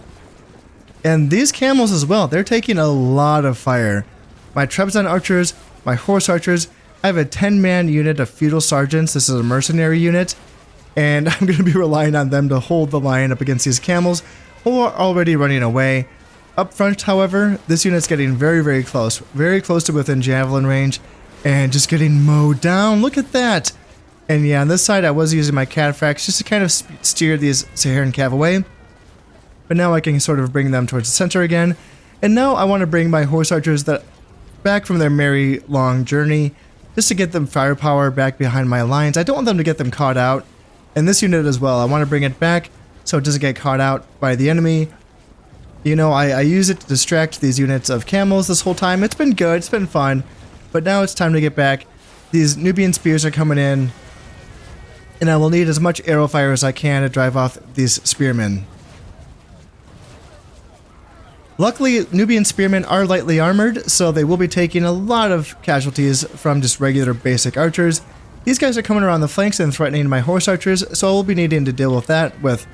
And these camels as well, they're taking a lot of fire. My Trebizond archers, my horse archers, I have a 10-man unit of feudal sergeants. This is a mercenary unit, and I'm going to be relying on them to hold the line up against these camels who are already running away. Up front, however, this unit's getting very, very close to within javelin range, and just getting mowed down. Look at that! And yeah, on this side, I was using my cataphracts just to kind of steer these Saharan Cav away, but now I can sort of bring them towards the center again. And now I want to bring my horse archers back from their merry long journey, just to get them firepower back behind my lines. I don't want them to get them caught out. And this unit as well, I want to bring it back so it doesn't get caught out by the enemy. You know, I use it to distract these units of camels this whole time. It's been good, it's been fun, but now it's time to get back. These Nubian spears are coming in, and I will need as much arrow fire as I can to drive off these spearmen. Luckily, Nubian spearmen are lightly armored, so they will be taking a lot of casualties from just regular basic archers. These guys are coming around the flanks and threatening my horse archers, so I will be needing to deal with that with,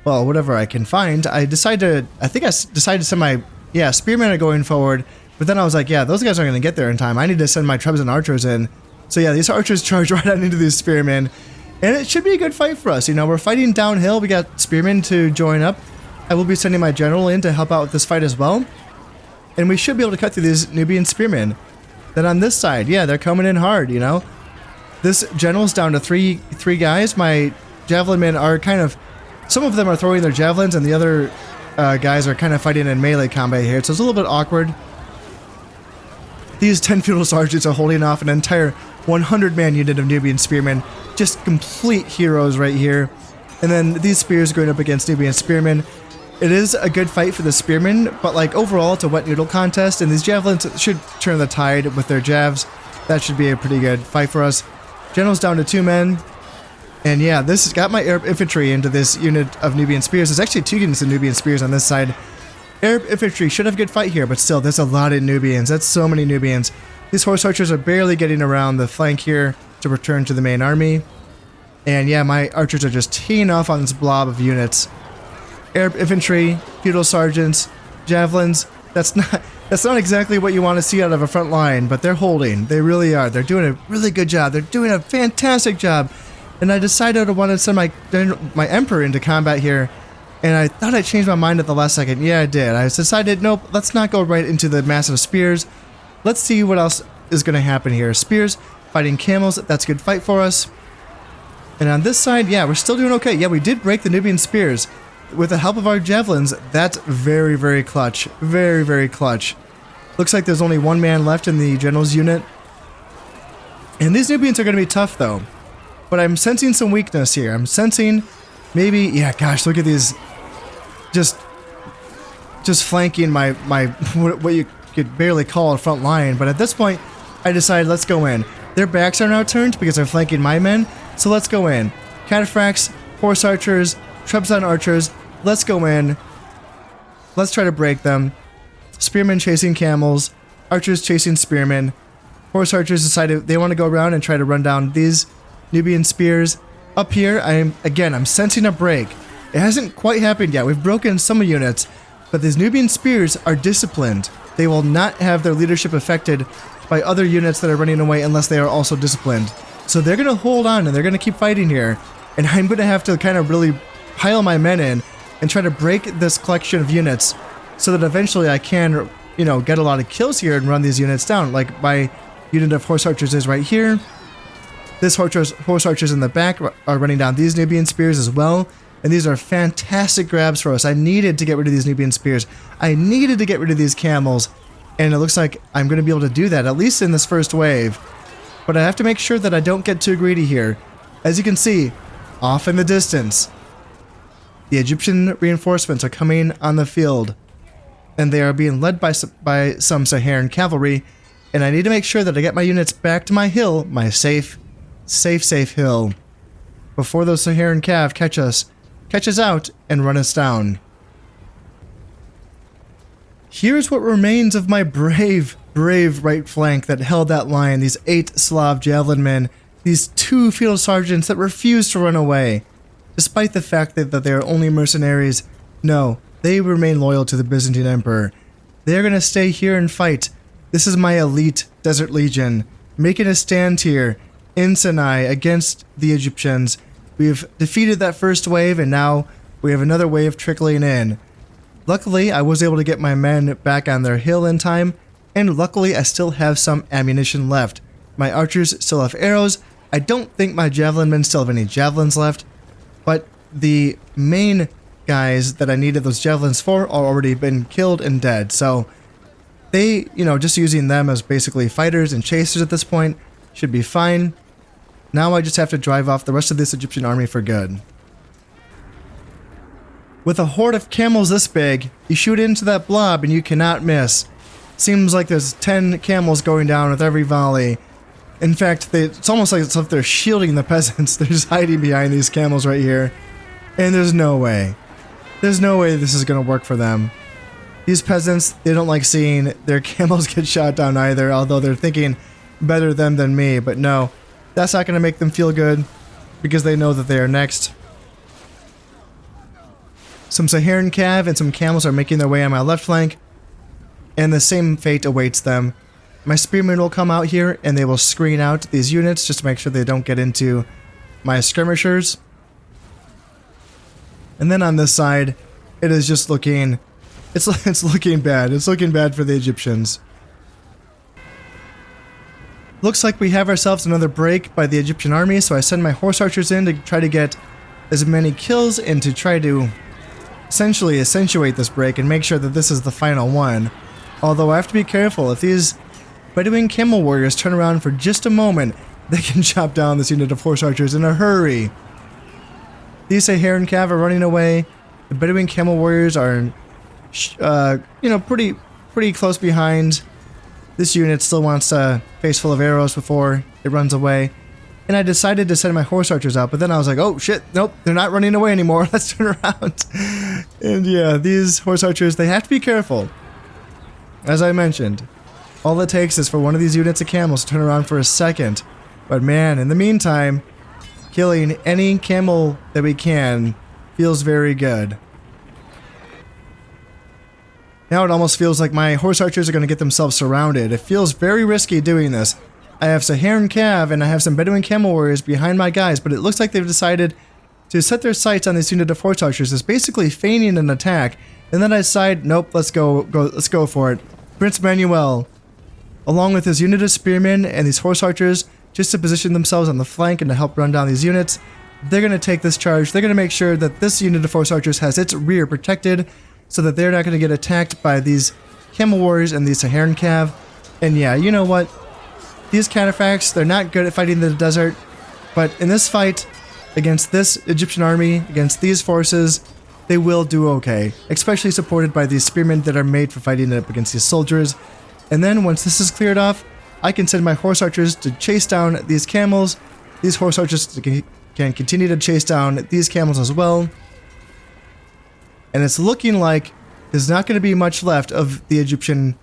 well, whatever I can find. I think I decided to send my, spearmen are going forward, but then I was like, yeah, those guys aren't going to get there in time. I need to send my trebs and archers in. So yeah, these archers charge right on into these spearmen, and it should be a good fight for us. You know, we're fighting downhill. We got spearmen to join up. I will be sending my general in to help out with this fight as well. And we should be able to cut through these Nubian spearmen. Then on this side, yeah, they're coming in hard, you know. This general's down to three guys. My javelin men are kind of, some of them are throwing their javelins, and the other guys are kind of fighting in melee combat here. So it's a little bit awkward. These 10 feudal sergeants are holding off an entire 100-man unit of Nubian spearmen. Just complete heroes right here. And then these spears going up against Nubian spearmen. It is a good fight for the spearmen, but like overall it's a wet noodle contest, and these javelins should turn the tide with their javs. That should be a pretty good fight for us. General's down to 2 men. And yeah, this has got my Arab infantry into this unit of Nubian spears. There's actually 2 units of Nubian spears on this side. Arab infantry should have a good fight here, but still, there's a lot of Nubians. That's so many Nubians. These horse archers are barely getting around the flank here to return to the main army. And yeah, my archers are just teeing off on this blob of units. Arab infantry, feudal sergeants, javelins. That's not exactly what you want to see out of a front line, but they're holding. They really are. They're doing a really good job. They're doing a fantastic job. And I decided I wanted to send my emperor into combat here, and I thought I changed my mind at the last second. Yeah, I did. I decided, nope, let's not go right into the massive spears. Let's see what else is going to happen here. Spears fighting camels. That's a good fight for us. And on this side, yeah, we're still doing okay. Yeah, we did break the Nubian spears. With the help of our javelins, that's very, very clutch. Very, very clutch. Looks like there's only 1 man left in the general's unit. And these Nubians are going to be tough, though. But I'm sensing some weakness here. I'm sensing maybe, yeah, gosh, look at these. Just flanking my what you could barely call a front line. But at this point, I decided let's go in. Their backs are now turned because they're flanking my men. So let's go in. Cataphracts, horse archers, trebs on archers. Let's go in. Let's try to break them. Spearmen chasing camels. Archers chasing spearmen. Horse archers decided they want to go around and try to run down these Nubian spears. Up here, I'm sensing a break. It hasn't quite happened yet. We've broken some units, but these Nubian spears are disciplined. They will not have their leadership affected by other units that are running away unless they are also disciplined. So they're going to hold on and they're going to keep fighting here. And I'm going to have to kind of really pile my men in and try to break this collection of units so that eventually I can, you know, get a lot of kills here and run these units down. Like my unit of horse archers is right here. This horse archers in the back are running down these Nubian spears as well. And these are fantastic grabs for us. I needed to get rid of these Nubian spears. I needed to get rid of these camels. And it looks like I'm going to be able to do that, at least in this first wave. But I have to make sure that I don't get too greedy here. As you can see, off in the distance, the Egyptian reinforcements are coming on the field. And they are being led by some Saharan cavalry. And I need to make sure that I get my units back to my hill, my safe hill, before those Saharan cav catch us out and run us down. Here's what remains of my brave right flank that held that line. These 8 Slav javelin men, these 2 field sergeants that refused to run away. Despite the fact that they are only mercenaries, no, they remain loyal to the Byzantine Emperor. They're going to stay here and fight. This is my elite Desert Legion, making a stand here in Sinai against the Egyptians. We've defeated that first wave, and now we have another wave trickling in. Luckily, I was able to get my men back on their hill in time, and luckily I still have some ammunition left. My archers still have arrows. I don't think my javelin men still have any javelins left, but the main guys that I needed those javelins for are already been killed and dead, so they, just using them as basically fighters and chasers at this point should be fine. Now I just have to drive off the rest of this Egyptian army for good. With a horde of camels this big, you shoot into that blob and you cannot miss. Seems like there's 10 camels going down with every volley. In fact, it's almost like it's if they're shielding the peasants. They're just hiding behind these camels right here. And there's no way. There's no way this is going to work for them. These peasants, they don't like seeing their camels get shot down either, although they're thinking better them than me. But no, that's not going to make them feel good because they know that they are next. Some Saharan cav and some camels are making their way on my left flank, and the same fate awaits them. My spearmen will come out here and they will screen out these units just to make sure they don't get into my skirmishers. And then on this side, it is just looking, it's looking bad. It's looking bad for the Egyptians. Looks like we have ourselves another break by the Egyptian army, so I send my horse archers in to try to get as many kills and to try to essentially accentuate this break and make sure that this is the final one. Although I have to be careful. If these Bedouin camel warriors turn around for just a moment, they can chop down this unit of horse archers in a hurry. These Saharan cav are running away. The Bedouin camel warriors are, pretty close behind. This unit still wants a face full of arrows before it runs away. And I decided to send my horse archers out, but then I was like, oh shit, nope, they're not running away anymore. Let's turn around. And yeah, these horse archers, they have to be careful. As I mentioned, all it takes is for one of these units of camels to turn around for a second. But man, in the meantime, killing any camel that we can feels very good. Now it almost feels like my horse archers are going to get themselves surrounded. It feels very risky doing this. I have Saharan cav and I have some Bedouin camel warriors behind my guys, but it looks like they've decided to set their sights on this unit of horse archers. It's basically feigning an attack, and then I decide, nope, let's go for it. Prince Manuel, along with his unit of spearmen and these horse archers, just to position themselves on the flank and to help run down these units, they're going to take this charge. They're going to make sure that this unit of horse archers has its rear protected so that they're not going to get attacked by these camel warriors and these Saharan cav. And yeah, you know what? These cataphracts, they're not good at fighting in the desert, but in this fight against this Egyptian army, against these forces, they will do okay, especially supported by these spearmen that are made for fighting up against these soldiers. And then once this is cleared off, I can send my horse archers to chase down these camels. These horse archers can continue to chase down these camels as well. And it's looking like there's not going to be much left of the Egyptian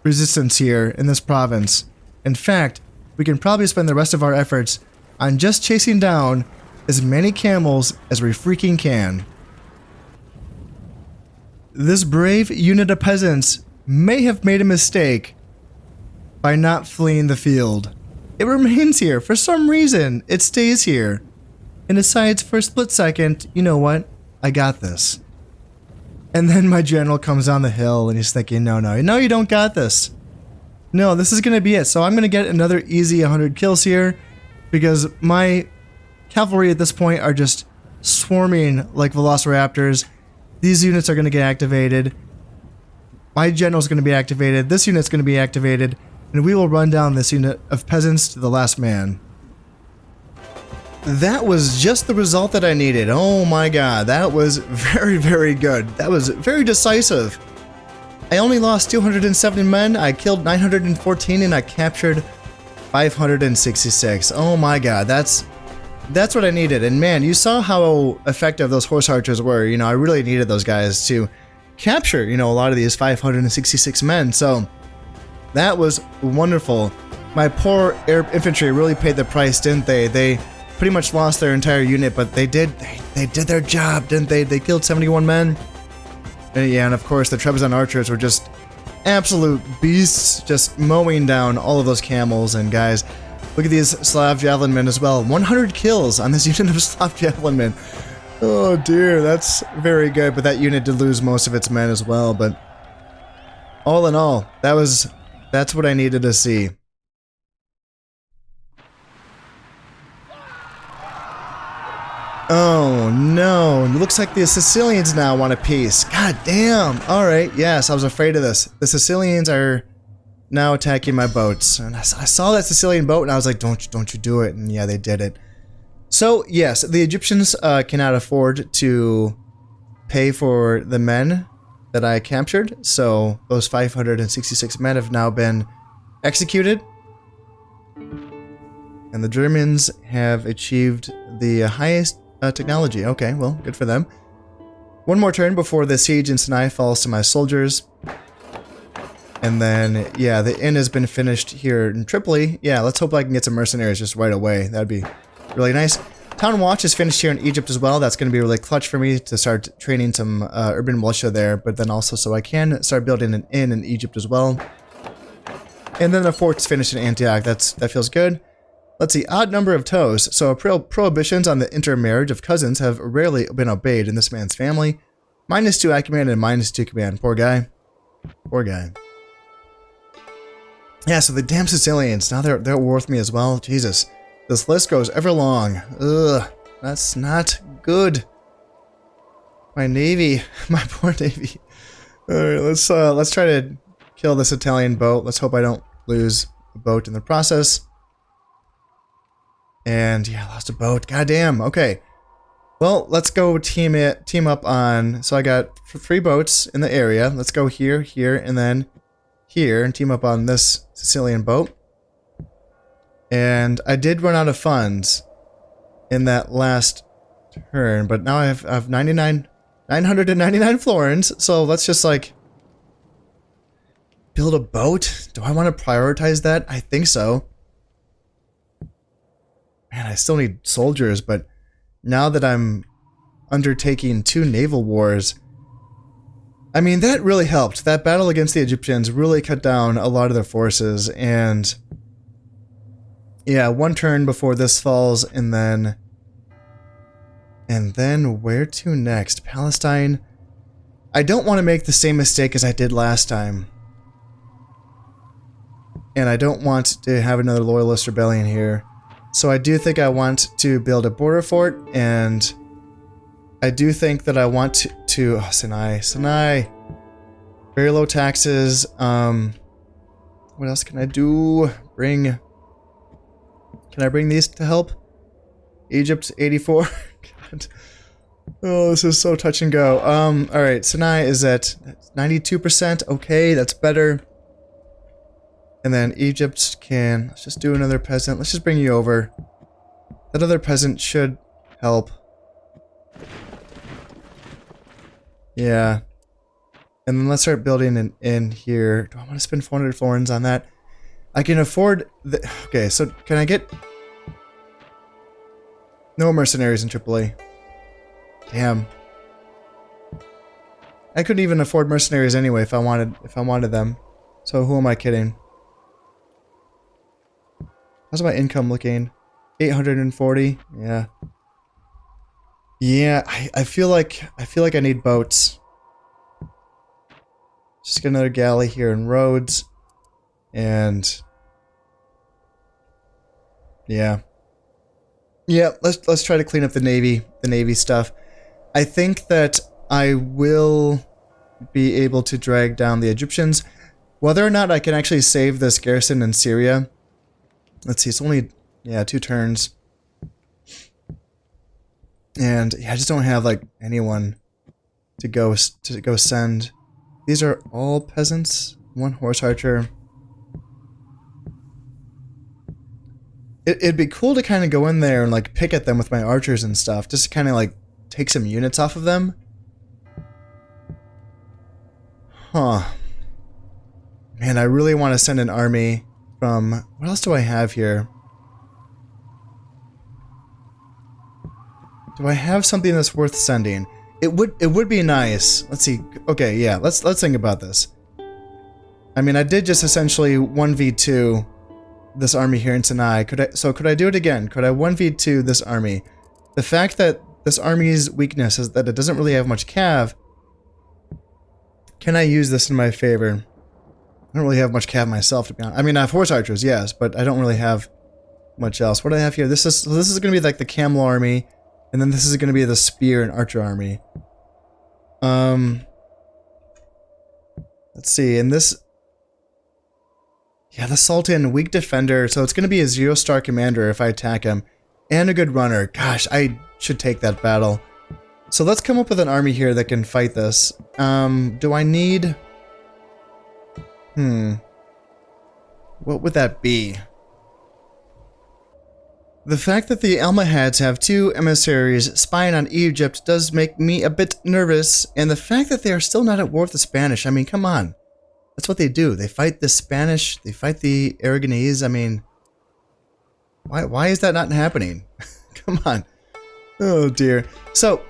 resistance here in this province. In fact, we can probably spend the rest of our efforts on just chasing down as many camels as we freaking can. This brave unit of peasants may have made a mistake by not fleeing the field. It remains here. For some reason, it stays here and decides for a split second, you know what? I got this. And then my general comes on the hill and he's thinking, no, you don't got this. No, this is going to be it. So I'm going to get another easy 100 kills here because my cavalry at this point are just swarming like velociraptors. These units are going to get activated. My general's going to be activated. This unit's going to be activated. And we will run down this unit of peasants to the last man. That was just the result that I needed. Oh my god, that was very, very good. That was very decisive. I only lost 270 men, I killed 914, and I captured 566. Oh my god, that's what I needed. And man, you saw how effective those horse archers were. You know, I really needed those guys to capture, a lot of these 566 men. So that was wonderful. My poor air infantry really paid the price, didn't they? They pretty much lost their entire unit, but they did their job, didn't they? They killed 71 men. And yeah, and of course the Trebizond archers were just absolute beasts, just mowing down all of those camels. And guys, look at these Slav javelin men as well. 100 kills on this unit of Slav javelin men. Oh dear, that's very good, but that unit did lose most of its men as well. But all in all, that's what I needed to see. Oh no, it looks like the Sicilians now want a peace. God damn. Alright, yes, I was afraid of this. The Sicilians are now attacking my boats. And I saw that Sicilian boat and I was like, don't you do it. And yeah, they did it. So yes, the Egyptians cannot afford to pay for the men that I captured. So those 566 men have now been executed. And the Germans have achieved the highest technology. Okay, well, good for them. One more turn before the siege in Sinai falls to my soldiers. And then, yeah, the inn has been finished here in Tripoli. Yeah, let's hope I can get some mercenaries just right away. That'd be really nice. Town Watch is finished here in Egypt as well. That's going to be really clutch for me to start training some urban militia there. But then also so I can start building an inn in Egypt as well. And then the fort's finished in Antioch. That feels good. Let's see, odd number of toes. So prohibitions on the intermarriage of cousins have rarely been obeyed in this man's family. -2 acumen and -2 command. Poor guy. Poor guy. Yeah, so the damn Sicilians, now they're at war with me as well. Jesus. This list goes ever long. Ugh. That's not good. My navy. My poor navy. Alright, let's try to kill this Italian boat. Let's hope I don't lose a boat in the process. And yeah, I lost a boat. Goddamn. Okay. Well, let's go team up on. So I got 3 boats in the area. Let's go here, here, and then here, and team up on this Sicilian boat. And I did run out of funds in that last turn, but now I have 999 florins. So let's just like build a boat. Do I want to prioritize that? I think so. Man, I still need soldiers, but now that I'm undertaking 2 naval wars, I mean, that really helped. That battle against the Egyptians really cut down a lot of their forces, and yeah, 1 turn before this falls, and then where to next? Palestine. I don't want to make the same mistake as I did last time. And I don't want to have another loyalist rebellion here. So I do think I want to build a border fort, and I do think that I want to oh, Sinai. Very low taxes. What else can I do? Can I bring these to help? Egypt 84. God. Oh, this is so touch and go. Alright, Sinai is at 92%. Okay, that's better. And then Egypt can, let's just do another peasant. Let's just bring you over. That other peasant should help. Yeah. And then let's start building an inn here. Do I want to spend 400 florins on that? I can afford the, okay, so can I get no mercenaries in Tripoli? Damn. I couldn't even afford mercenaries anyway if I wanted them. So who am I kidding? How's my income looking? 840. Yeah. Yeah, I feel like I need boats. Just get another galley here in Rhodes. And yeah. Yeah, let's try to clean up the navy stuff. I think that I will be able to drag down the Egyptians. Whether or not I can actually save this garrison in Syria. Let's see, it's only, yeah, 2 turns. And yeah, I just don't have like anyone to go send. These are all peasants. 1 horse archer. It'd be cool to kind of go in there and like pick at them with my archers and stuff. Just to kind of like take some units off of them. Huh. Man, I really want to send an army from... What else do I have here? Do I have something that's worth sending? It would be nice. Let's see. Okay, yeah, let's think about this. I mean, I did just essentially 1v2 this army here in Sinai. Could I do it again? Could I 1v2 this army? The fact that this army's weakness is that it doesn't really have much cav. Can I use this in my favor? I don't really have much cav myself, to be honest. I mean, I have horse archers, yes, but I don't really have much else. What do I have here? This is going to be like the camel army, and then this is going to be the spear and archer army. Let's see. And this Yeah, the Sultan, weak defender, so it's going to be a 0-star commander if I attack him. And a good runner. Gosh, I should take that battle. So let's come up with an army here that can fight this. Do I need... What would that be? The fact that the Almohads have 2 emissaries spying on Egypt does make me a bit nervous, and the fact that they are still not at war with the Spanish, I mean, come on. That's what they do. They fight the Spanish, they fight the Aragonese, I mean... Why is that not happening? Come on. Oh dear. So,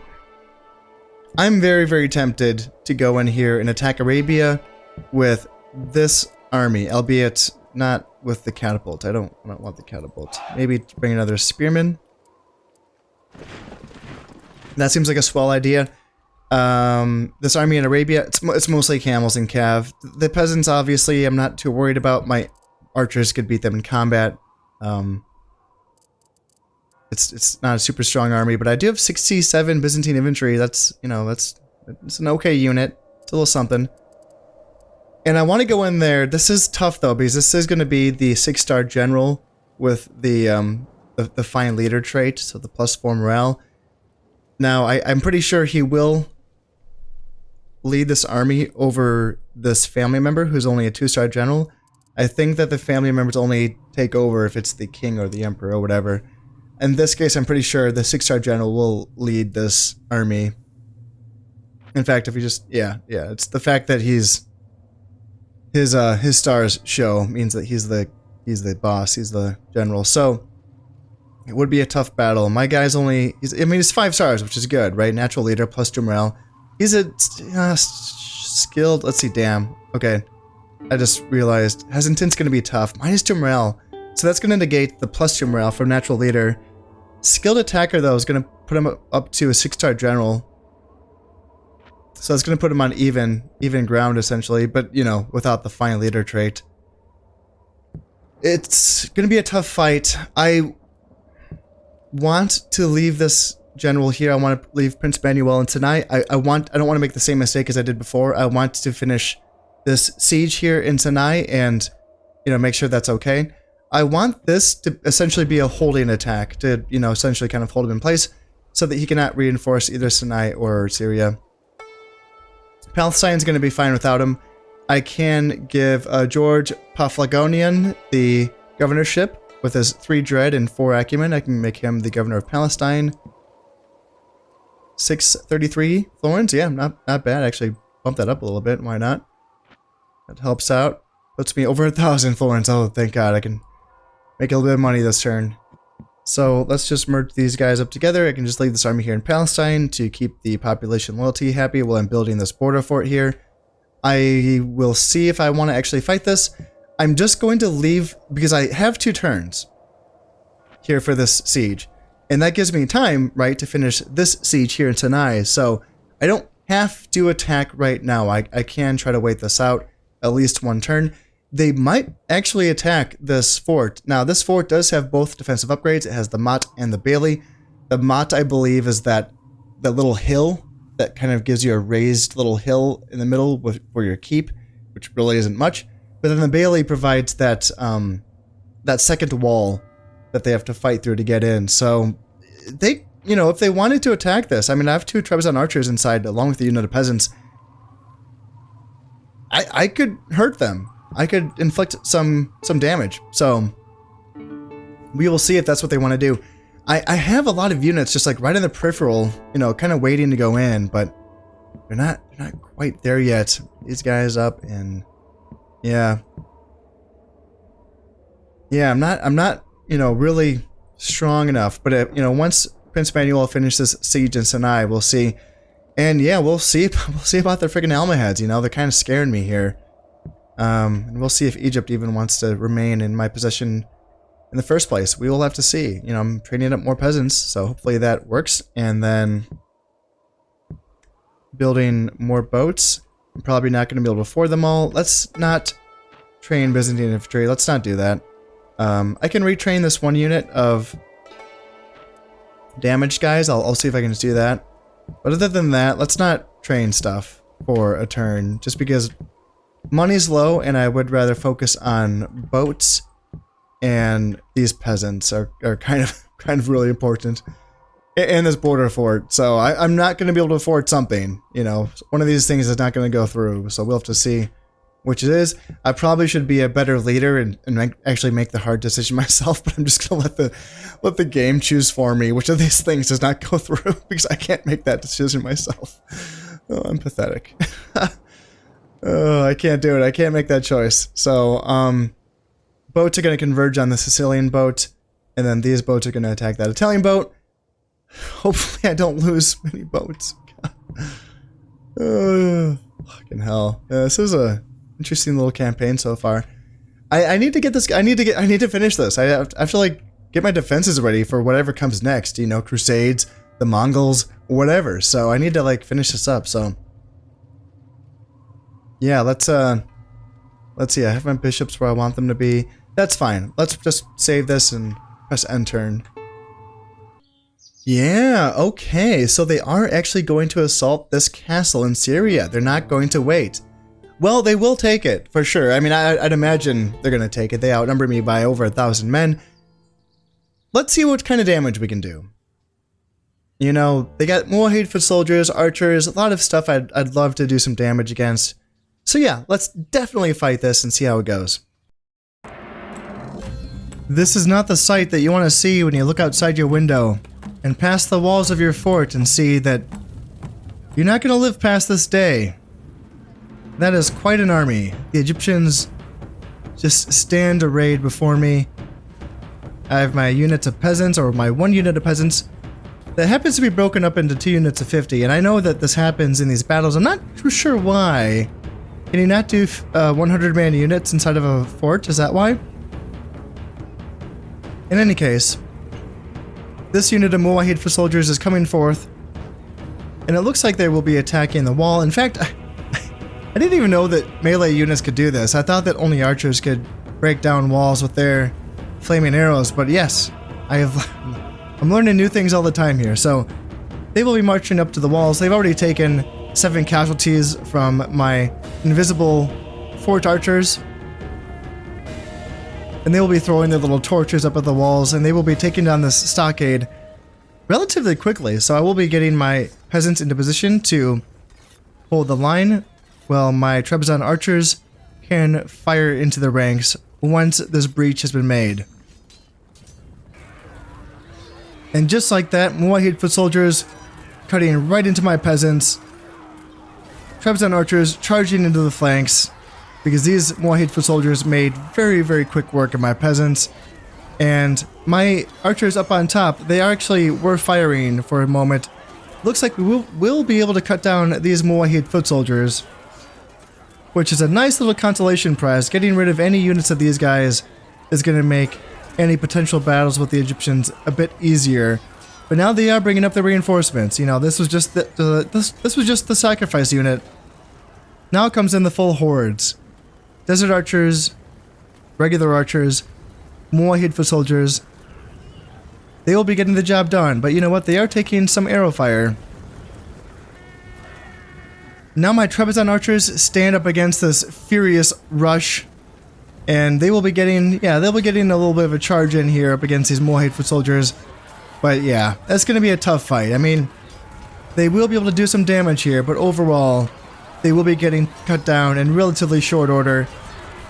I'm very, very tempted to go in here and attack Arabia with this army, albeit not with the catapult. I don't want the catapult. Maybe bring another spearman. That seems like a swell idea. This army in Arabia, it's mostly camels and cav. The peasants, obviously, I'm not too worried about. My archers could beat them in combat. It's not a super strong army, but I do have 67 Byzantine infantry. That's, you know, it's an okay unit. It's a little something. And I want to go in there. This is tough though, because this is going to be the 6-star general with the fine leader trait, so the +4 morale. Now, I'm pretty sure he will lead this army over this family member who's only a 2-star general. I think that the family members only take over if it's the king or the emperor or whatever. In this case, I'm pretty sure the 6-star general will lead this army. In fact, if you just... Yeah, it's the fact that his stars show means that he's the boss, he's the general. So, it would be a tough battle. My guy's only... he's 5 stars, which is good, right? Natural leader, +2 morale. He's a skilled... Let's see, damn. Okay. I just realized Hesitant's going to be tough. -2 morale. So that's going to negate the +2 morale from natural leader. Skilled attacker, though, is going to put him up to a 6-star general. So it's going to put him on even ground, essentially, but, you know, without the fine leader trait. It's going to be a tough fight. I want to leave this general here. I want to leave Prince Manuel, and tonight I don't want to make the same mistake as I did before. I want to finish this siege here in Sinai and, you know, make sure that's okay. I want this to essentially be a holding attack to, you know, essentially kind of hold him in place so that he cannot reinforce either Sinai or Syria. Palestine's going to be fine without him. I can give George Paphlagonian the governorship with his 3 dread and 4 acumen. I can make him the governor of Palestine. 633 florins. Yeah, not bad. Actually, bump that up a little bit. Why not? That helps out. Puts me over 1,000 florins. Oh, thank God. I can make a little bit of money this turn. So let's just merge these guys up together. I can just leave this army here in Palestine to keep the population loyalty happy while I'm building this border fort here. I will see if I want to actually fight this. I'm just going to leave, because I have 2 turns here for this siege. And that gives me time, right, to finish this siege here in Sinai. So I don't have to attack right now. I can try to wait this out at least 1 turn. They might actually attack this fort. Now, this fort does have both defensive upgrades. It has the Mott and the Bailey. The Mott, I believe, is that little hill that kind of gives you a raised little hill in the middle for your keep, which really isn't much. But then the Bailey provides that that second wall that they have to fight through to get in. So they, you know, if they wanted to attack this, I mean, I have 2 Trebizond archers inside along with the unit of peasants. I could hurt them. I could inflict some damage. So we will see if that's what they want to do. I have a lot of units just like right in the peripheral, you know, kind of waiting to go in, but they're not quite there yet. These guys up and yeah, I'm not, you know, really strong enough. But you know, once Prince Manuel finishes siege in Sinai, we'll see. And yeah, we'll see about their freaking Almohads. You know, they're kind of scaring me here. And we'll see if Egypt even wants to remain in my possession in the first place. We will have to see. You know, I'm training up more peasants, so hopefully that works. And then building more boats. I'm probably not going to be able to afford them all. Let's not train Byzantine infantry. Let's not do that. I can retrain this 1 unit of damaged guys. I'll see if I can just do that. But other than that, let's not train stuff for a turn, just because money's low, and I would rather focus on boats, and these peasants are kind of really important. And this border fort, so I'm not going to be able to afford something. You know, one of these things is not going to go through, so we'll have to see which it is. I probably should be a better leader and actually make the hard decision myself, but I'm just going to let the game choose for me which of these things does not go through, because I can't make that decision myself. Oh, I'm pathetic. Oh, I can't do it. I can't make that choice. So, boats are going to converge on the Sicilian boat, and then these boats are going to attack that Italian boat. Hopefully I don't lose many boats. Fucking hell. This is a interesting little campaign so far. I need to get this. I need to finish this. I have to like get my defenses ready for whatever comes next. You know, Crusades, the Mongols, whatever. So I need to like finish this up. So yeah, let's see. I have my bishops where I want them to be. That's fine. Let's just save this and press end turn. Yeah, okay, so they are actually going to assault this castle in Syria. They're not going to wait. Well, they will take it, for sure. I mean, I'd imagine they're going to take it. They outnumber me by over 1,000 men. Let's see what kind of damage we can do. You know, they got Muwahid foot soldiers, archers, a lot of stuff I'd love to do some damage against. So yeah, let's definitely fight this and see how it goes. This is not the sight that you want to see when you look outside your window and past the walls of your fort and see that you're not going to live past this day. That is quite an army. The Egyptians just stand arrayed before me. I have my units of peasants, or my one unit of peasants, that happens to be broken up into 2 units of 50, and I know that this happens in these battles. I'm not too sure why. Can you not do 100-man units inside of a fort? Is that why? In any case, this unit of Muwahid foot soldiers is coming forth, and it looks like they will be attacking the wall. In fact, I didn't even know that melee units could do this. I thought that only archers could break down walls with their flaming arrows, but yes, I'm learning new things all the time here. So they will be marching up to the walls. They've already taken 7 casualties from my invisible fort archers, and they will be throwing their little torches up at the walls, and they will be taking down this stockade relatively quickly. So I will be getting my peasants into position to hold the line, while my Trebizond archers can fire into the ranks once this breach has been made. And just like that, Muwahid foot soldiers cutting right into my peasants, Trebizond archers charging into the flanks, because these Muwahid foot soldiers made very, very quick work of my peasants. And my archers up on top, they actually were firing for a moment. Looks like we will be able to cut down these Muwahid foot soldiers, which is a nice little consolation prize. Getting rid of any units of these guys is going to make any potential battles with the Egyptians a bit easier. But now they are bringing up the reinforcements. You know, this was just this was just the sacrifice unit. Now comes in the full hordes. Desert archers, regular archers, Muwahid foot soldiers. They will be getting the job done, but you know what? They are taking some arrow fire. Now my Trebizond archers stand up against this furious rush, and they will be getting, they'll be getting a little bit of a charge in here up against these Muwahid foot soldiers. But yeah, that's going to be a tough fight. I mean, they will be able to do some damage here, but overall, they will be getting cut down in relatively short order.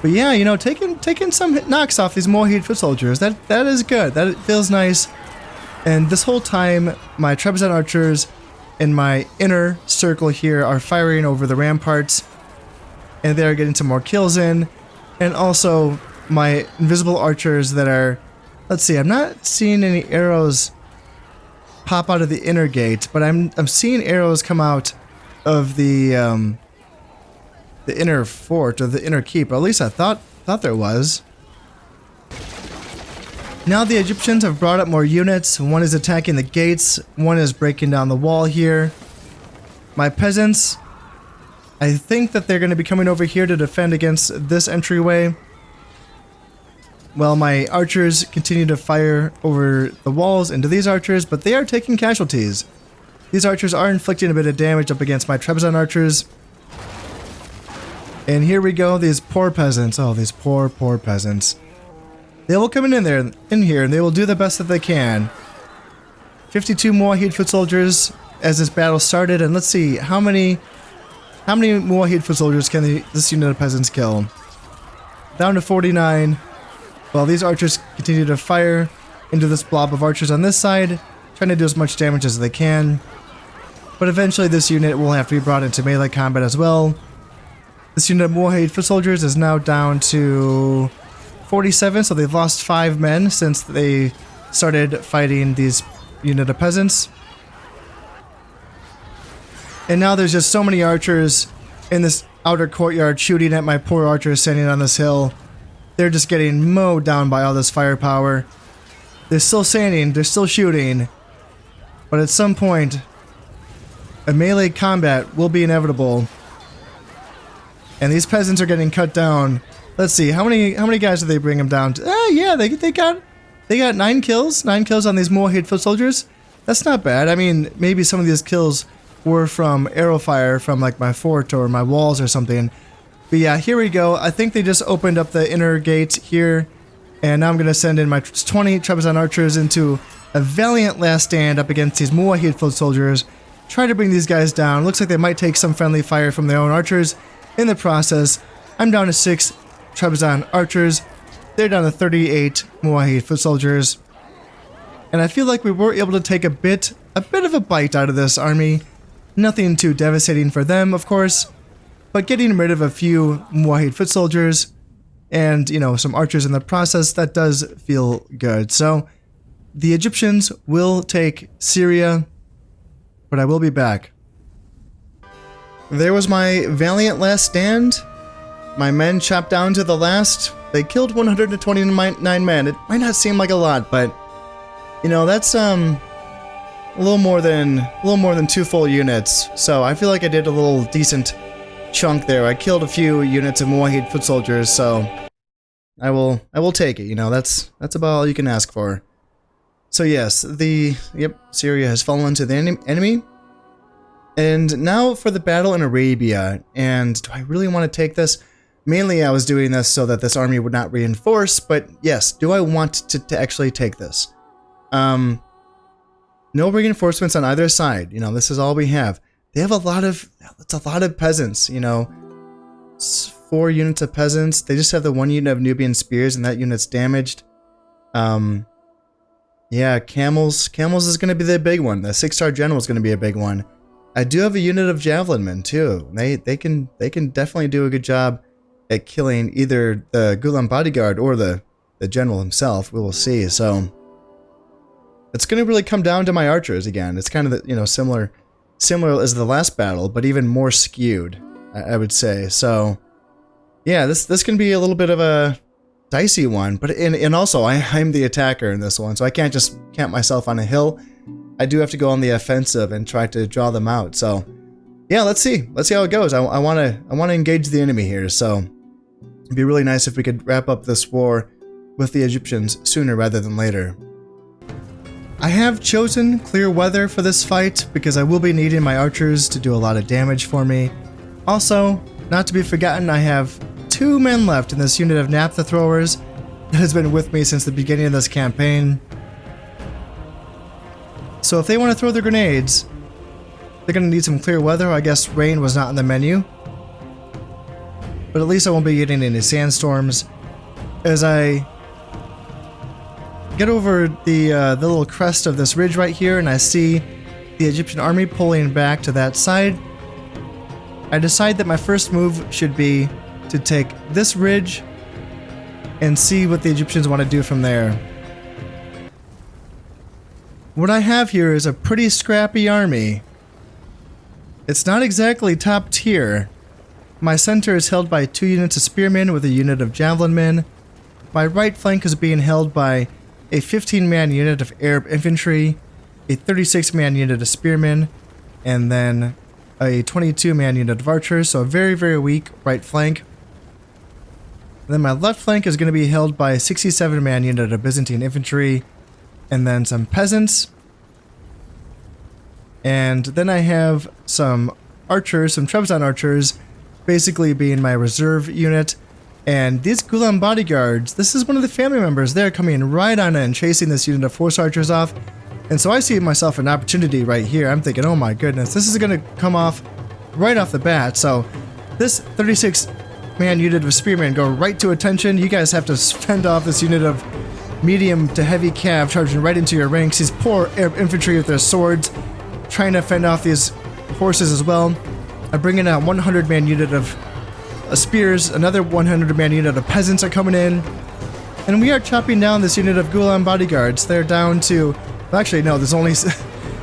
But yeah, you know, taking some knocks off these Muwahid foot soldiers, that is good. That feels nice. And this whole time, my Trebizond archers in my inner circle here are firing over the ramparts, and they are getting some more kills in. And also my invisible archers that are, let's see, I'm not seeing any arrows pop out of the inner gate, but I'm seeing arrows come out of the inner fort, or the inner keep, or at least I thought there was. Now the Egyptians have brought up more units. One is attacking the gates, one is breaking down the wall here. My peasants, I think that they're going to be coming over here to defend against this entryway, while my archers continue to fire over the walls into these archers, but they are taking casualties. These archers are inflicting a bit of damage up against my Trebizond archers. And here we go, these poor peasants. Oh, these poor peasants. They will come in here, and they will do the best that they can. 52 Muwahid foot soldiers as this battle started, and let's see how many Muwahid foot soldiers can this unit of peasants kill. Down to 49. While these archers continue to fire into this blob of archers on this side, trying to do as much damage as they can. But eventually this unit will have to be brought into melee combat as well. This unit of Muwahid foot soldiers is now down to 47, so they've lost 5 men since they started fighting these unit of peasants. And now there's just so many archers in this outer courtyard shooting at my poor archers standing on this hill. They're just getting mowed down by all this firepower. They're still standing, they're still shooting. But at some point, a melee combat will be inevitable. And these peasants are getting cut down. Let's see, how many guys did they bring them down to? Yeah, they got 9 kills. 9 kills on these Muwahid foot soldiers. That's not bad. I mean, maybe some of these kills were from arrow fire from like my fort or my walls or something. But yeah, here we go. I think they just opened up the inner gate here. And now I'm going to send in my 20 Trebizond archers into a valiant last stand up against these Muwahid foot soldiers. Try to bring these guys down. Looks like they might take some friendly fire from their own archers. In the process, I'm down to 6 Trebizond archers. They're down to 38 Muwahid foot soldiers. And I feel like we were able to take a bit of a bite out of this army. Nothing too devastating for them, of course. But getting rid of a few Muwahid foot soldiers and, you know, some archers in the process, that does feel good. So, the Egyptians will take Syria, but I will be back. There was my valiant last stand. My men chopped down to the last. They killed 129 men. It might not seem like a lot, but, you know, that's a little more than 2 full units. So I feel like I did a little decent chunk there. I killed a few units of Muwahid foot soldiers, so I will take it. You know, that's about all you can ask for. So yes, Syria has fallen to the enemy. And now for the battle in Arabia. And do I really want to take this? Mainly I was doing this so that this army would not reinforce, but yes, do I want to actually take this? No reinforcements on either side. You know, this is all we have. They have it's a lot of peasants, you know. 4 units of peasants. They just have the 1 unit of Nubian spears, and that unit's damaged. Yeah, camels. Camels is going to be the big one. The 6-star general is going to be a big one. I do have a unit of javelin men too. They can definitely do a good job at killing either the Gulam bodyguard or the general himself. We will see. So it's going to really come down to my archers again. It's kind of, you know, similar as the last battle, but even more skewed, I would say. So yeah, this can be a little bit of a dicey one, but and also I'm the attacker in this one, so I can't just camp myself on a hill. I do have to go on the offensive and try to draw them out. So yeah, let's see how it goes. I want to engage the enemy here. So it'd be really nice if we could wrap up this war with the Egyptians sooner rather than later. I have chosen clear weather for this fight because I will be needing my archers to do a lot of damage for me. Also, not to be forgotten, I have 2 men left in this unit of naphtha throwers that has been with me since the beginning of this campaign. So if they want to throw their grenades, they're going to need some clear weather. I guess rain was not on the menu. But at least I won't be getting any sandstorms. As I get over the little crest of this ridge right here and I see the Egyptian army pulling back to that side, I decide that my first move should be to take this ridge and see what the Egyptians want to do from there. What I have here is a pretty scrappy army. It's not exactly top tier. My center is held by 2 units of spearmen with a unit of javelin men. My right flank is being held by a 15-man unit of Arab infantry, a 36-man unit of spearmen, and then a 22-man unit of archers, so a very, very weak right flank. And then my left flank is going to be held by a 67-man unit of Byzantine infantry, and then some peasants. And then I have some archers, some Trebizond archers, basically being my reserve unit. And these Gulam bodyguards, this is one of the family members. They're coming right on in, chasing this unit of horse archers off. And so I see myself an opportunity right here. I'm thinking, oh my goodness, this is going to come off right off the bat. So this 36-man unit of spearmen go right to attention. You guys have to fend off this unit of medium to heavy cav charging right into your ranks. These poor infantry with their swords trying to fend off these horses as well. I bring in a 100-man unit of spears, another 100-man unit of peasants are coming in, and we are chopping down this unit of Gulam bodyguards. They're down to, well, actually no, there's only,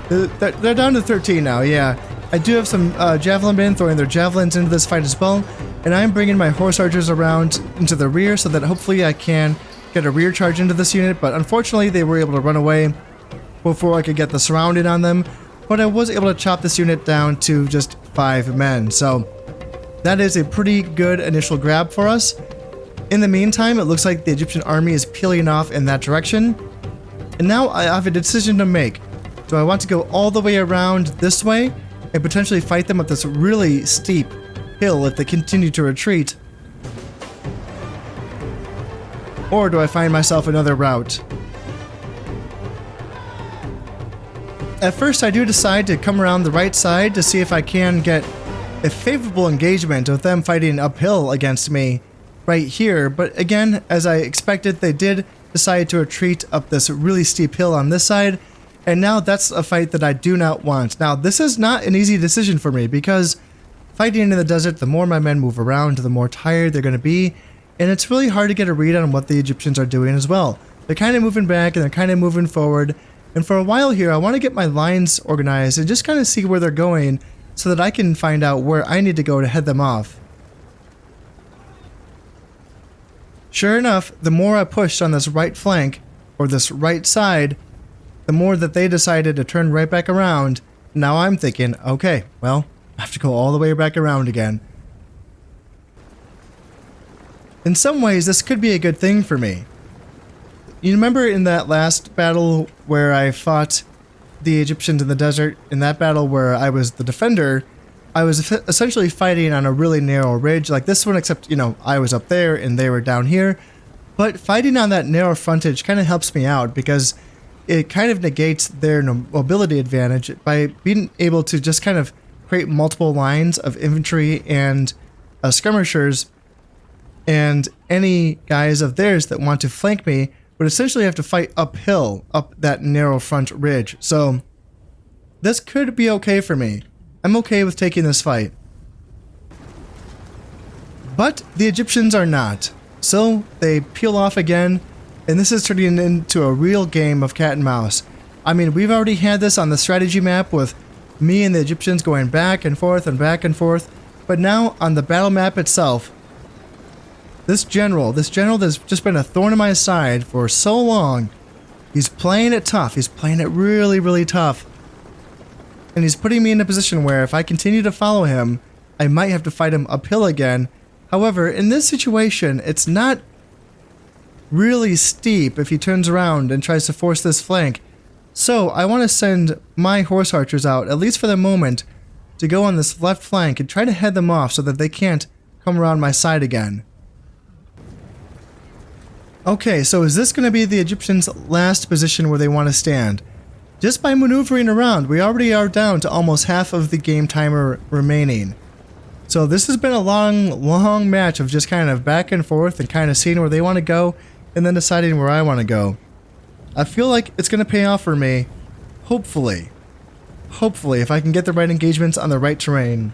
they're down to 13 now, yeah. I do have some javelin men throwing their javelins into this fight as well, and I'm bringing my horse archers around into the rear so that hopefully I can get a rear charge into this unit, but unfortunately they were able to run away before I could get the surrounding on them, but I was able to chop this unit down to just 5 men, so that is a pretty good initial grab for us. In the meantime, it looks like the Egyptian army is peeling off in that direction. And now I have a decision to make. Do I want to go all the way around this way and potentially fight them up this really steep hill if they continue to retreat? Or do I find myself another route? At first, I do decide to come around the right side to see if I can get a favorable engagement with them fighting uphill against me right here, but again, as I expected, they did decide to retreat up this really steep hill on this side, and now that's a fight that I do not want. Now, this is not an easy decision for me, because fighting in the desert, the more my men move around, the more tired they're going to be, and it's really hard to get a read on what the Egyptians are doing as well. They're kind of moving back, and they're kind of moving forward, and for a while here, I want to get my lines organized and just kind of see where they're going, so that I can find out where I need to go to head them off. Sure enough, the more I pushed on this right flank, or this right side, the more that they decided to turn right back around. Now I'm thinking, okay, well, I have to go all the way back around again. In some ways, this could be a good thing for me. You remember in that last battle where I fought the Egyptians in the desert, in that battle where I was the defender, I was essentially fighting on a really narrow ridge like this one, except, you know, I was up there and they were down here. But fighting on that narrow frontage kind of helps me out because it kind of negates their mobility advantage by being able to just kind of create multiple lines of infantry and skirmishers, and any guys of theirs that want to flank me would essentially have to fight uphill up that narrow front ridge. So this could be okay for me. I'm okay with taking this fight. But the Egyptians are not. So they peel off again, and this is turning into a real game of cat and mouse. I mean, we've already had this on the strategy map with me and the Egyptians going back and forth, but now on the battle map itself, this general that's just been a thorn in my side for so long, he's playing it tough. He's playing it really, really tough. And he's putting me in a position where if I continue to follow him, I might have to fight him uphill again. However, in this situation, it's not really steep if he turns around and tries to force this flank. So I want to send my horse archers out, at least for the moment, to go on this left flank and try to head them off so that they can't come around my side again. Okay, so is this going to be the Egyptians' last position where they want to stand? Just by maneuvering around, we already are down to almost half of the game timer remaining. So this has been a long match of just kind of back and forth and kind of seeing where they want to go and then deciding where I want to go. I feel like it's going to pay off for me, hopefully. Hopefully, if I can get the right engagements on the right terrain.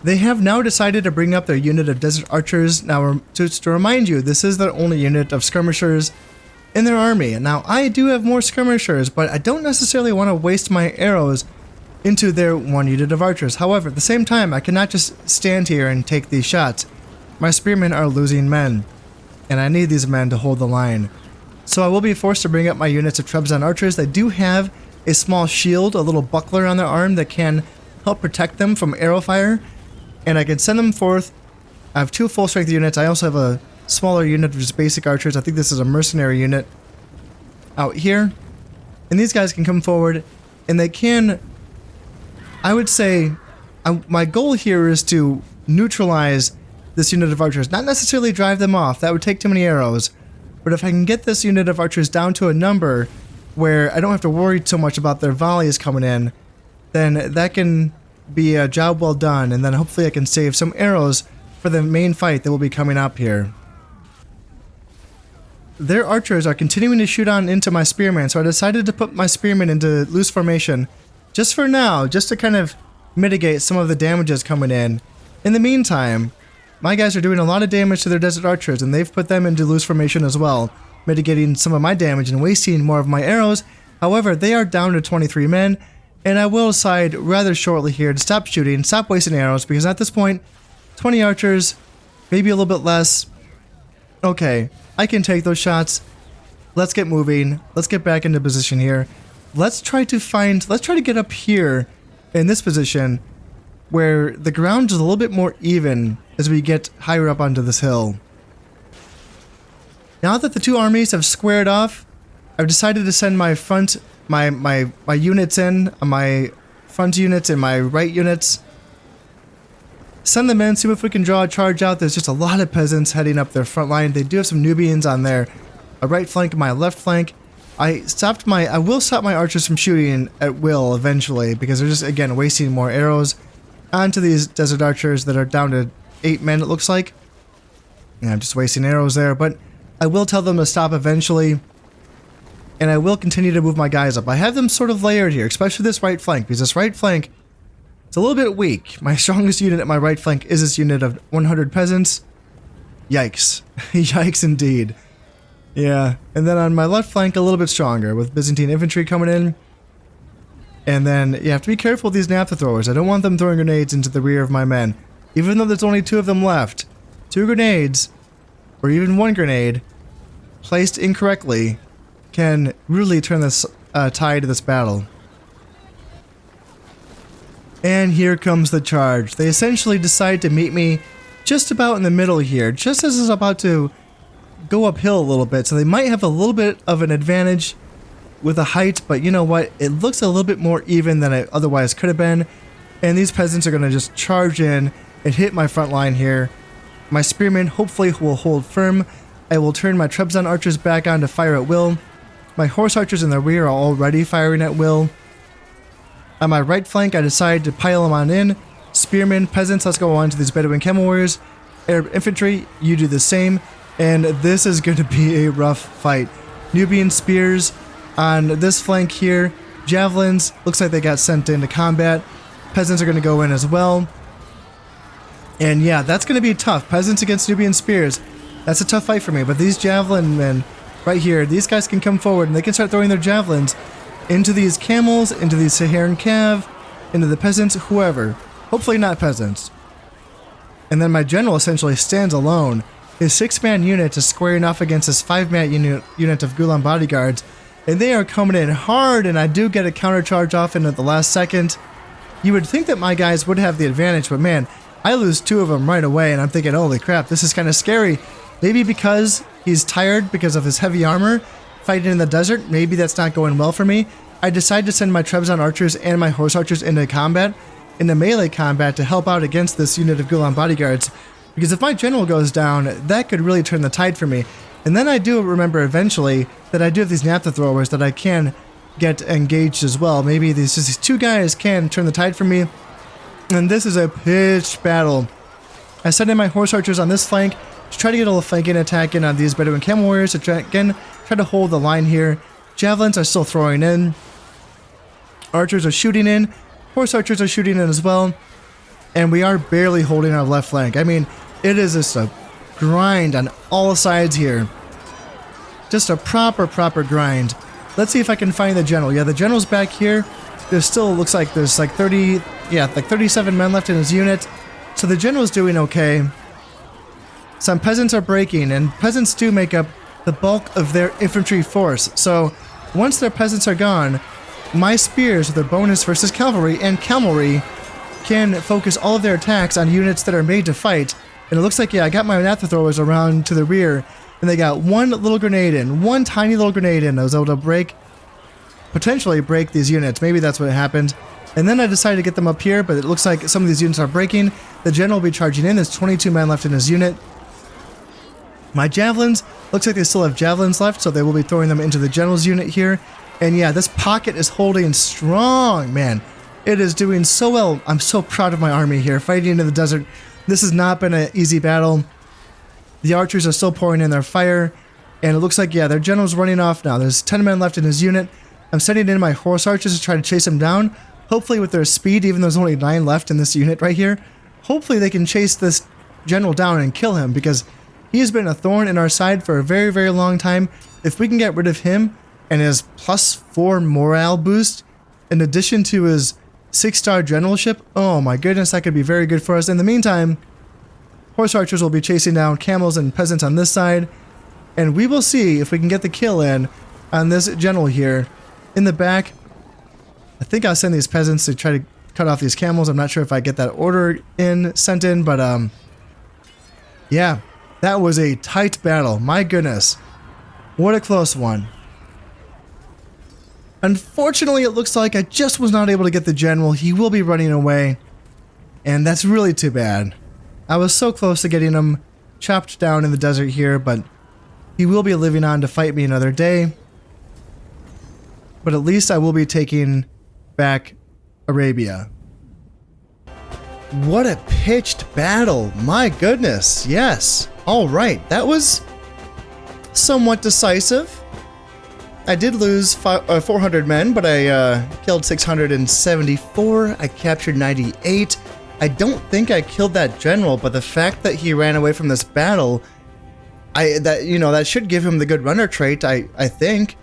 They have now decided to bring up their unit of desert archers. Now, to remind you, this is their only unit of skirmishers in their army. Now, I do have more skirmishers, but I don't necessarily want to waste my arrows into their one unit of archers. However, at the same time, I cannot just stand here and take these shots. My spearmen are losing men, and I need these men to hold the line. So I will be forced to bring up my units of Trebizond archers. They do have a small shield, a little buckler on their arm that can help protect them from arrow fire, and I can send them forth. I have 2 full-strength units. I also have a smaller unit of just basic archers. I think this is a mercenary unit out here. And these guys can come forward, and they can, I would say, my goal here is to neutralize this unit of archers, not necessarily drive them off. That would take too many arrows. But if I can get this unit of archers down to a number where I don't have to worry so much about their volleys coming in, then that can be a job well done, and then hopefully I can save some arrows for the main fight that will be coming up here. Their archers are continuing to shoot on into my spearmen, so I decided to put my spearmen into loose formation just for now, just to kind of mitigate some of the damages coming in. In the meantime, my guys are doing a lot of damage to their desert archers, and they've put them into loose formation as well, mitigating some of my damage and wasting more of my arrows. However, they are down to 23 men, and I will decide rather shortly here to stop shooting, stop wasting arrows, because at this point, 20 archers, maybe a little bit less. Okay, I can take those shots. Let's get moving. Let's get back into position here. Let's try to get up here in this position where the ground is a little bit more even as we get higher up onto this hill. Now that the two armies have squared off, I've decided to send my units in, my front units and my right units. Send them in, see if we can draw a charge out. There's just a lot of peasants heading up their front line. They do have some Nubians on their right flank and my left flank. I will stop my archers from shooting at will eventually, because they're just, again, wasting more arrows onto these desert archers that are down to 8 men, it looks like. And I'm just wasting arrows there, but I will tell them to stop eventually, and I will continue to move my guys up. I have them sort of layered here, especially this right flank, because this right flank, it's a little bit weak. My strongest unit at my right flank is this unit of 100 peasants. Yikes. Yikes indeed. Yeah, and then on my left flank, a little bit stronger, with Byzantine infantry coming in. And then you have to be careful with these naphtha throwers. I don't want them throwing grenades into the rear of my men. Even though there's only 2 of them left, 2 grenades, or even 1 grenade, placed incorrectly, can really turn this tide of this battle. And here comes the charge. They essentially decide to meet me just about in the middle here, just as it's about to go uphill a little bit, so they might have a little bit of an advantage with the height, but you know what? It looks a little bit more even than it otherwise could have been, and these peasants are going to just charge in and hit my front line here. My spearmen hopefully will hold firm. I will turn my Trebizond archers back on to fire at will. My horse archers in the rear are already firing at will. On my right flank, I decide to pile them on in. Spearmen, peasants, let's go on to these Bedouin camel warriors. Arab infantry, you do the same. And this is going to be a rough fight. Nubian spears on this flank here. Javelins, looks like they got sent into combat. Peasants are going to go in as well. And yeah, that's going to be tough. Peasants against Nubian spears. That's a tough fight for me. But these javelin men right here, these guys can come forward and they can start throwing their javelins into these camels, into these Saharan cav, into the peasants, whoever. Hopefully not peasants. And then my general essentially stands alone. His 6-man unit is squaring off against his 5-man unit of Gulam bodyguards, and they are coming in hard, and I do get a counter charge off in at the last second. You would think that my guys would have the advantage, but man, I lose 2 of them right away, and I'm thinking, holy crap, this is kind of scary. Maybe because he's tired because of his heavy armor, fighting in the desert, maybe that's not going well for me. I decide to send my Trebizond archers and my horse archers into combat, into melee combat, to help out against this unit of Gulam bodyguards. Because if my general goes down, that could really turn the tide for me. And then I do remember eventually that I do have these naphtha throwers that I can get engaged as well. Maybe these 2 guys can turn the tide for me. And this is a pitched battle. I send in my horse archers on this flank to try to get a little flanking attack in on these Bedouin camel warriors to try to hold the line here. Javelins are still throwing in. Archers are shooting in. Horse archers are shooting in as well. And we are barely holding our left flank. I mean, it is just a grind on all sides here. Just a proper grind. Let's see if I can find the general. Yeah, the general's back here. There still looks like there's like 37 men left in his unit. So the general's doing okay. Some peasants are breaking, and peasants do make up the bulk of their infantry force. So once their peasants are gone, my spears with their bonus versus cavalry, and cavalry can focus all of their attacks on units that are made to fight. And it looks like, yeah, I got my naphtha throwers around to the rear, and they got 1 little grenade in, 1 tiny little grenade in. I was able to potentially break these units. Maybe that's what happened. And then I decided to get them up here, but it looks like some of these units are breaking. The general will be charging in. There's 22 men left in his unit. My javelins, looks like they still have javelins left, so they will be throwing them into the general's unit here. And yeah, this pocket is holding strong, man. It is doing so well. I'm so proud of my army here, fighting in the desert. This has not been an easy battle. The archers are still pouring in their fire, and it looks like, yeah, their general's running off now. There's 10 men left in his unit. I'm sending in my horse archers to try to chase him down. Hopefully with their speed, even though there's only 9 left in this unit right here, hopefully they can chase this general down and kill him, because he has been a thorn in our side for a very, very long time. If we can get rid of him and his +4 morale boost, in addition to his 6-star generalship, oh my goodness, that could be very good for us. In the meantime, horse archers will be chasing down camels and peasants on this side, and we will see if we can get the kill in on this general here. In the back, I think I'll send these peasants to try to cut off these camels. I'm not sure if I get that order sent in, but yeah, that was a tight battle. My goodness, what a close one. Unfortunately, it looks like I just was not able to get the general. He will be running away, and that's really too bad. I was so close to getting him chopped down in the desert here, but he will be living on to fight me another day. But at least I will be taking back Arabia. What a pitched battle. My goodness. Yes. All right. That was somewhat decisive. I did lose 400 men, but I killed 674. I captured 98. I don't think I killed that general, but the fact that he ran away from this battle, that should give him the good runner trait, I think,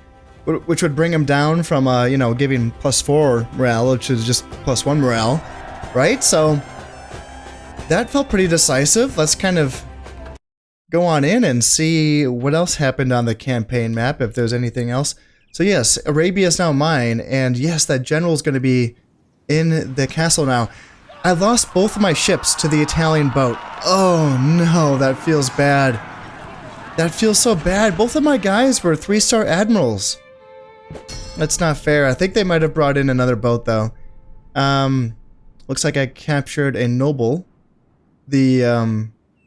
which would bring him down from giving +4 morale, which is just +1 morale, right? So that felt pretty decisive. Let's kind of go on in and see what else happened on the campaign map, if there's anything else. So yes, Arabia is now mine, and yes, that general is going to be in the castle now. I lost both of my ships to the Italian boat. Oh no, that feels bad. That feels so bad. Both of my guys were 3-star admirals. That's not fair. I think they might have brought in another boat though. Looks like I captured a noble.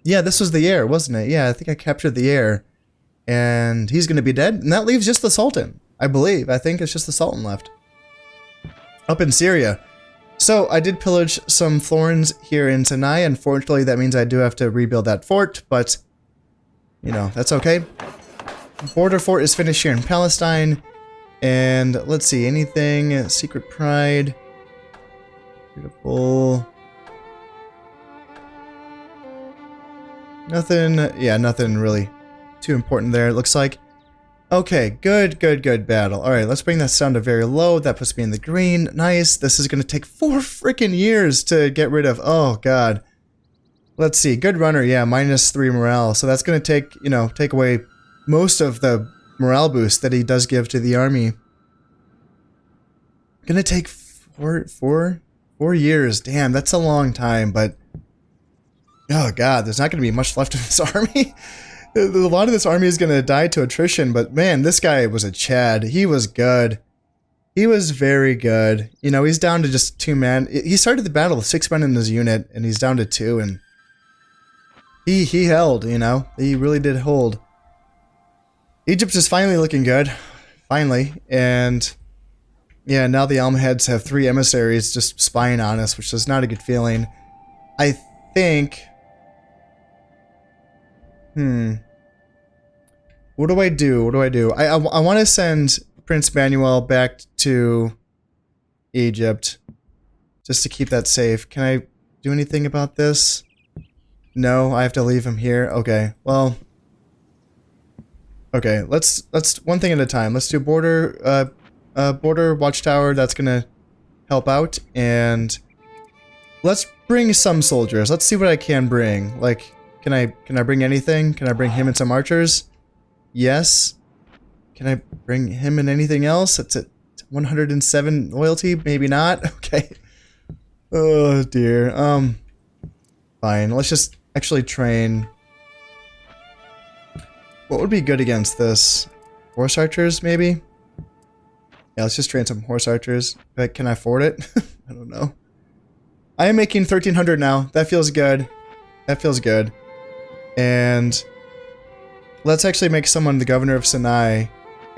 Yeah, this was the heir, wasn't it? Yeah, I think I captured the heir. And he's going to be dead. And that leaves just the Sultan, I believe. I think it's just the Sultan left. Up in Syria. So, I did pillage some florins here in Sinai. Unfortunately, that means I do have to rebuild that fort. But, that's okay. Border fort is finished here in Palestine. And, let's see, anything? Secret Pride. Beautiful. Nothing, yeah, nothing really too important there, it looks like. Okay, good battle. Alright, let's bring that down to very low. That puts me in the green. Nice. This is going to take 4 freaking years to get rid of. Oh, God. Let's see. Good runner, yeah, -3 morale. So that's going to take, take away most of the morale boost that he does give to the army. Gonna take four years. Damn, that's a long time, but oh God, there's not going to be much left of this army. A lot of this army is going to die to attrition, but man, this guy was a Chad. He was good. He was very good. He's down to just 2 men. He started the battle with 6 men in his unit, and he's down to 2, and he held, He really did hold. Egypt is finally looking good. Finally. And yeah, now the Almohads have 3 emissaries just spying on us, which is not a good feeling. I think... What do I do? I want to send Prince Manuel back to Egypt just to keep that safe. Can I do anything about this? No, I have to leave him here. Okay, well... Okay, let's one thing at a time. Let's do border watchtower. That's gonna help out, and let's bring some soldiers. Let's see what I can bring. Like, can I bring anything? Can I bring him and some archers? Yes. Can I bring him and anything else? It's at 107 loyalty. Maybe not. Okay. Oh dear. Fine. Let's just actually train. What would be good against this? Horse archers, maybe? Yeah, let's just train some horse archers. But can I afford it? I don't know. I am making 1,300 now. That feels good. That feels good. And let's actually make someone the governor of Sinai.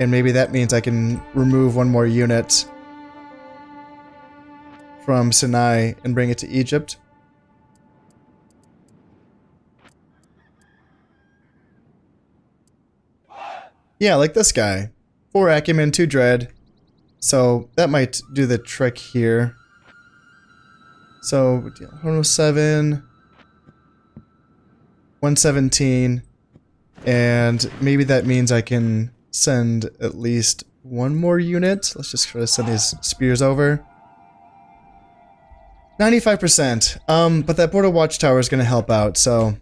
And maybe that means I can remove one more unit from Sinai and bring it to Egypt. Yeah, like this guy. 4 acumen, 2 dread. So that might do the trick here. So 107, 117, and maybe that means I can send at least one more unit. Let's just try to send these spears over. 95%. But that border watchtower is going to help out, so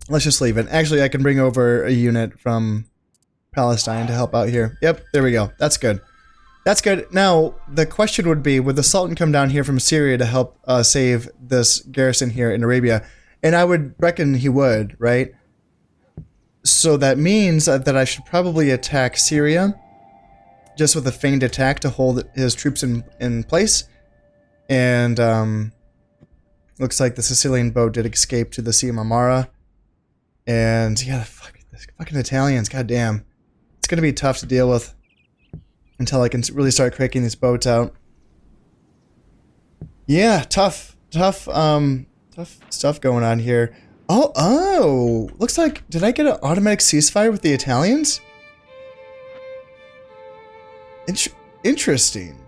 let's just leave it. Actually, I can bring over a unit from Palestine to help out here. Yep, there we go. That's good. That's good. Now, the question would be, would the Sultan come down here from Syria to help save this garrison here in Arabia? And I would reckon he would, right? So that means that I should probably attack Syria, just with a feigned attack to hold his troops in place. And looks like the Sicilian boat did escape to the Sea of Marmara. And yeah, the fucking Italians, goddamn. It's going to be tough to deal with until I can really start cranking these boats out. Yeah, tough stuff going on here. Oh, looks like, did I get an automatic ceasefire with the Italians? Interesting.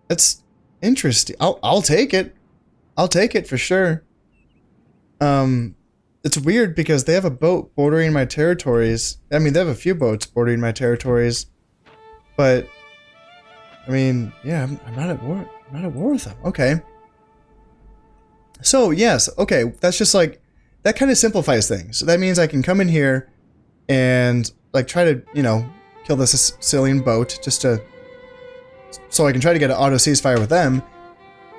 That's interesting. I'll take it. I'll take it for sure. It's weird because they have a boat bordering my territories. I mean, they have a few boats bordering my territories, but I mean, yeah, I'm not at war. I'm not at war with them. Okay. So yes, okay, that's just like, that kind of simplifies things. So that means I can come in here and like try to, you know, kill the Sicilian boat just to, so I can try to get an auto ceasefire with them.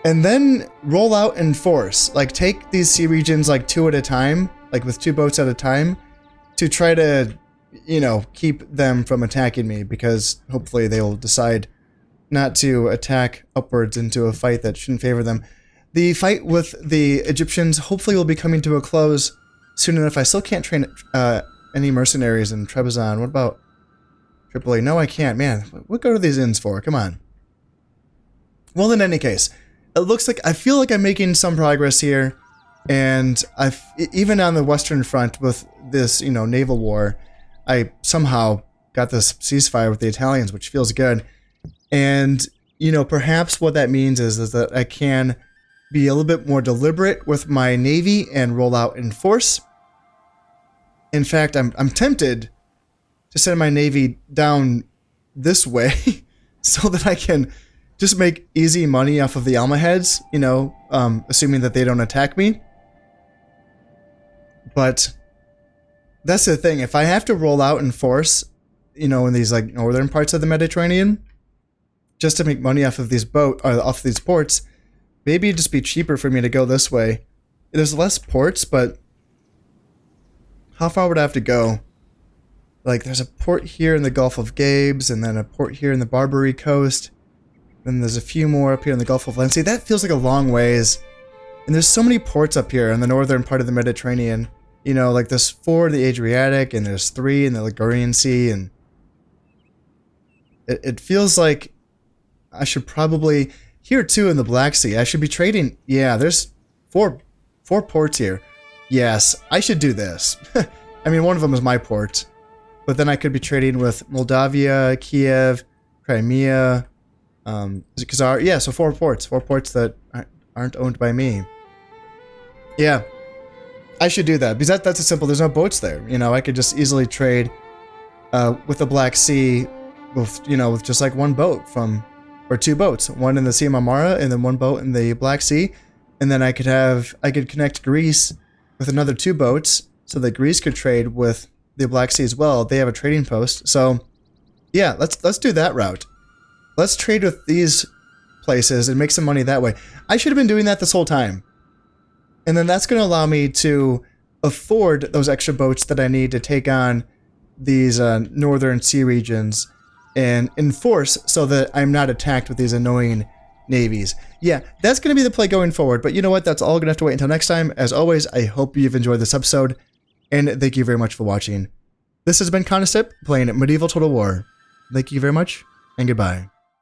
And then roll out in force. Like, take these sea regions, like, 2 at a time. Like, with 2 boats at a time. To try to, you know, keep them from attacking me. Because hopefully they will decide not to attack upwards into a fight that shouldn't favor them. The fight with the Egyptians hopefully will be coming to a close soon enough. I still can't train any mercenaries in Trebizond. What about Tripoli? No, I can't. Man, what go to these inns for? Come on. Well, in any case, it looks like, I feel like I'm making some progress here, and even on the Western Front with this, you know, naval war, I somehow got this ceasefire with the Italians, which feels good. And, you know, perhaps what that means is that I can be a little bit more deliberate with my navy and roll out in force. In fact, I'm tempted to send my navy down this way so that I can just make easy money off of the Almohads, you know, assuming that they don't attack me. But that's the thing. If I have to roll out in force, you know, in these like northern parts of the Mediterranean, just to make money off of these off these ports, maybe it'd just be cheaper for me to go this way. There's less ports, but how far would I have to go? Like, there's a port here in the Gulf of Gabes, and then a port here in the Barbary coast. Then there's a few more up here in the Gulf of Valencia. That feels like a long ways. And there's so many ports up here in the northern part of the Mediterranean. You know, like there's 4 in the Adriatic, and there's 3 in the Ligurian Sea, and it feels like I should probably, here too in the Black Sea, I should be trading. Yeah, there's 4 ports here. Yes, I should do this. I mean, one of them is my port, but then I could be trading with Moldavia, Kiev, Crimea, Khazar. Yeah, so 4 ports that aren't owned by me. Yeah, I should do that, because that's a simple, there's no boats there. You know, I could just easily trade with the Black Sea with, you know, with just like 1 boat or 2 boats, 1 in the Sea of Marmara and then 1 boat in the Black Sea. And then I could connect Greece with another 2 boats so that Greece could trade with the Black Sea as well. They have a trading post. So yeah, let's do that route. Let's trade with these places and make some money that way. I should have been doing that this whole time. And then that's going to allow me to afford those extra boats that I need to take on these northern sea regions and enforce so that I'm not attacked with these annoying navies. Yeah, that's going to be the play going forward. But you know what? That's all going to have to wait until next time. As always, I hope you've enjoyed this episode, and thank you very much for watching. This has been Constip playing Medieval Total War. Thank you very much, and goodbye.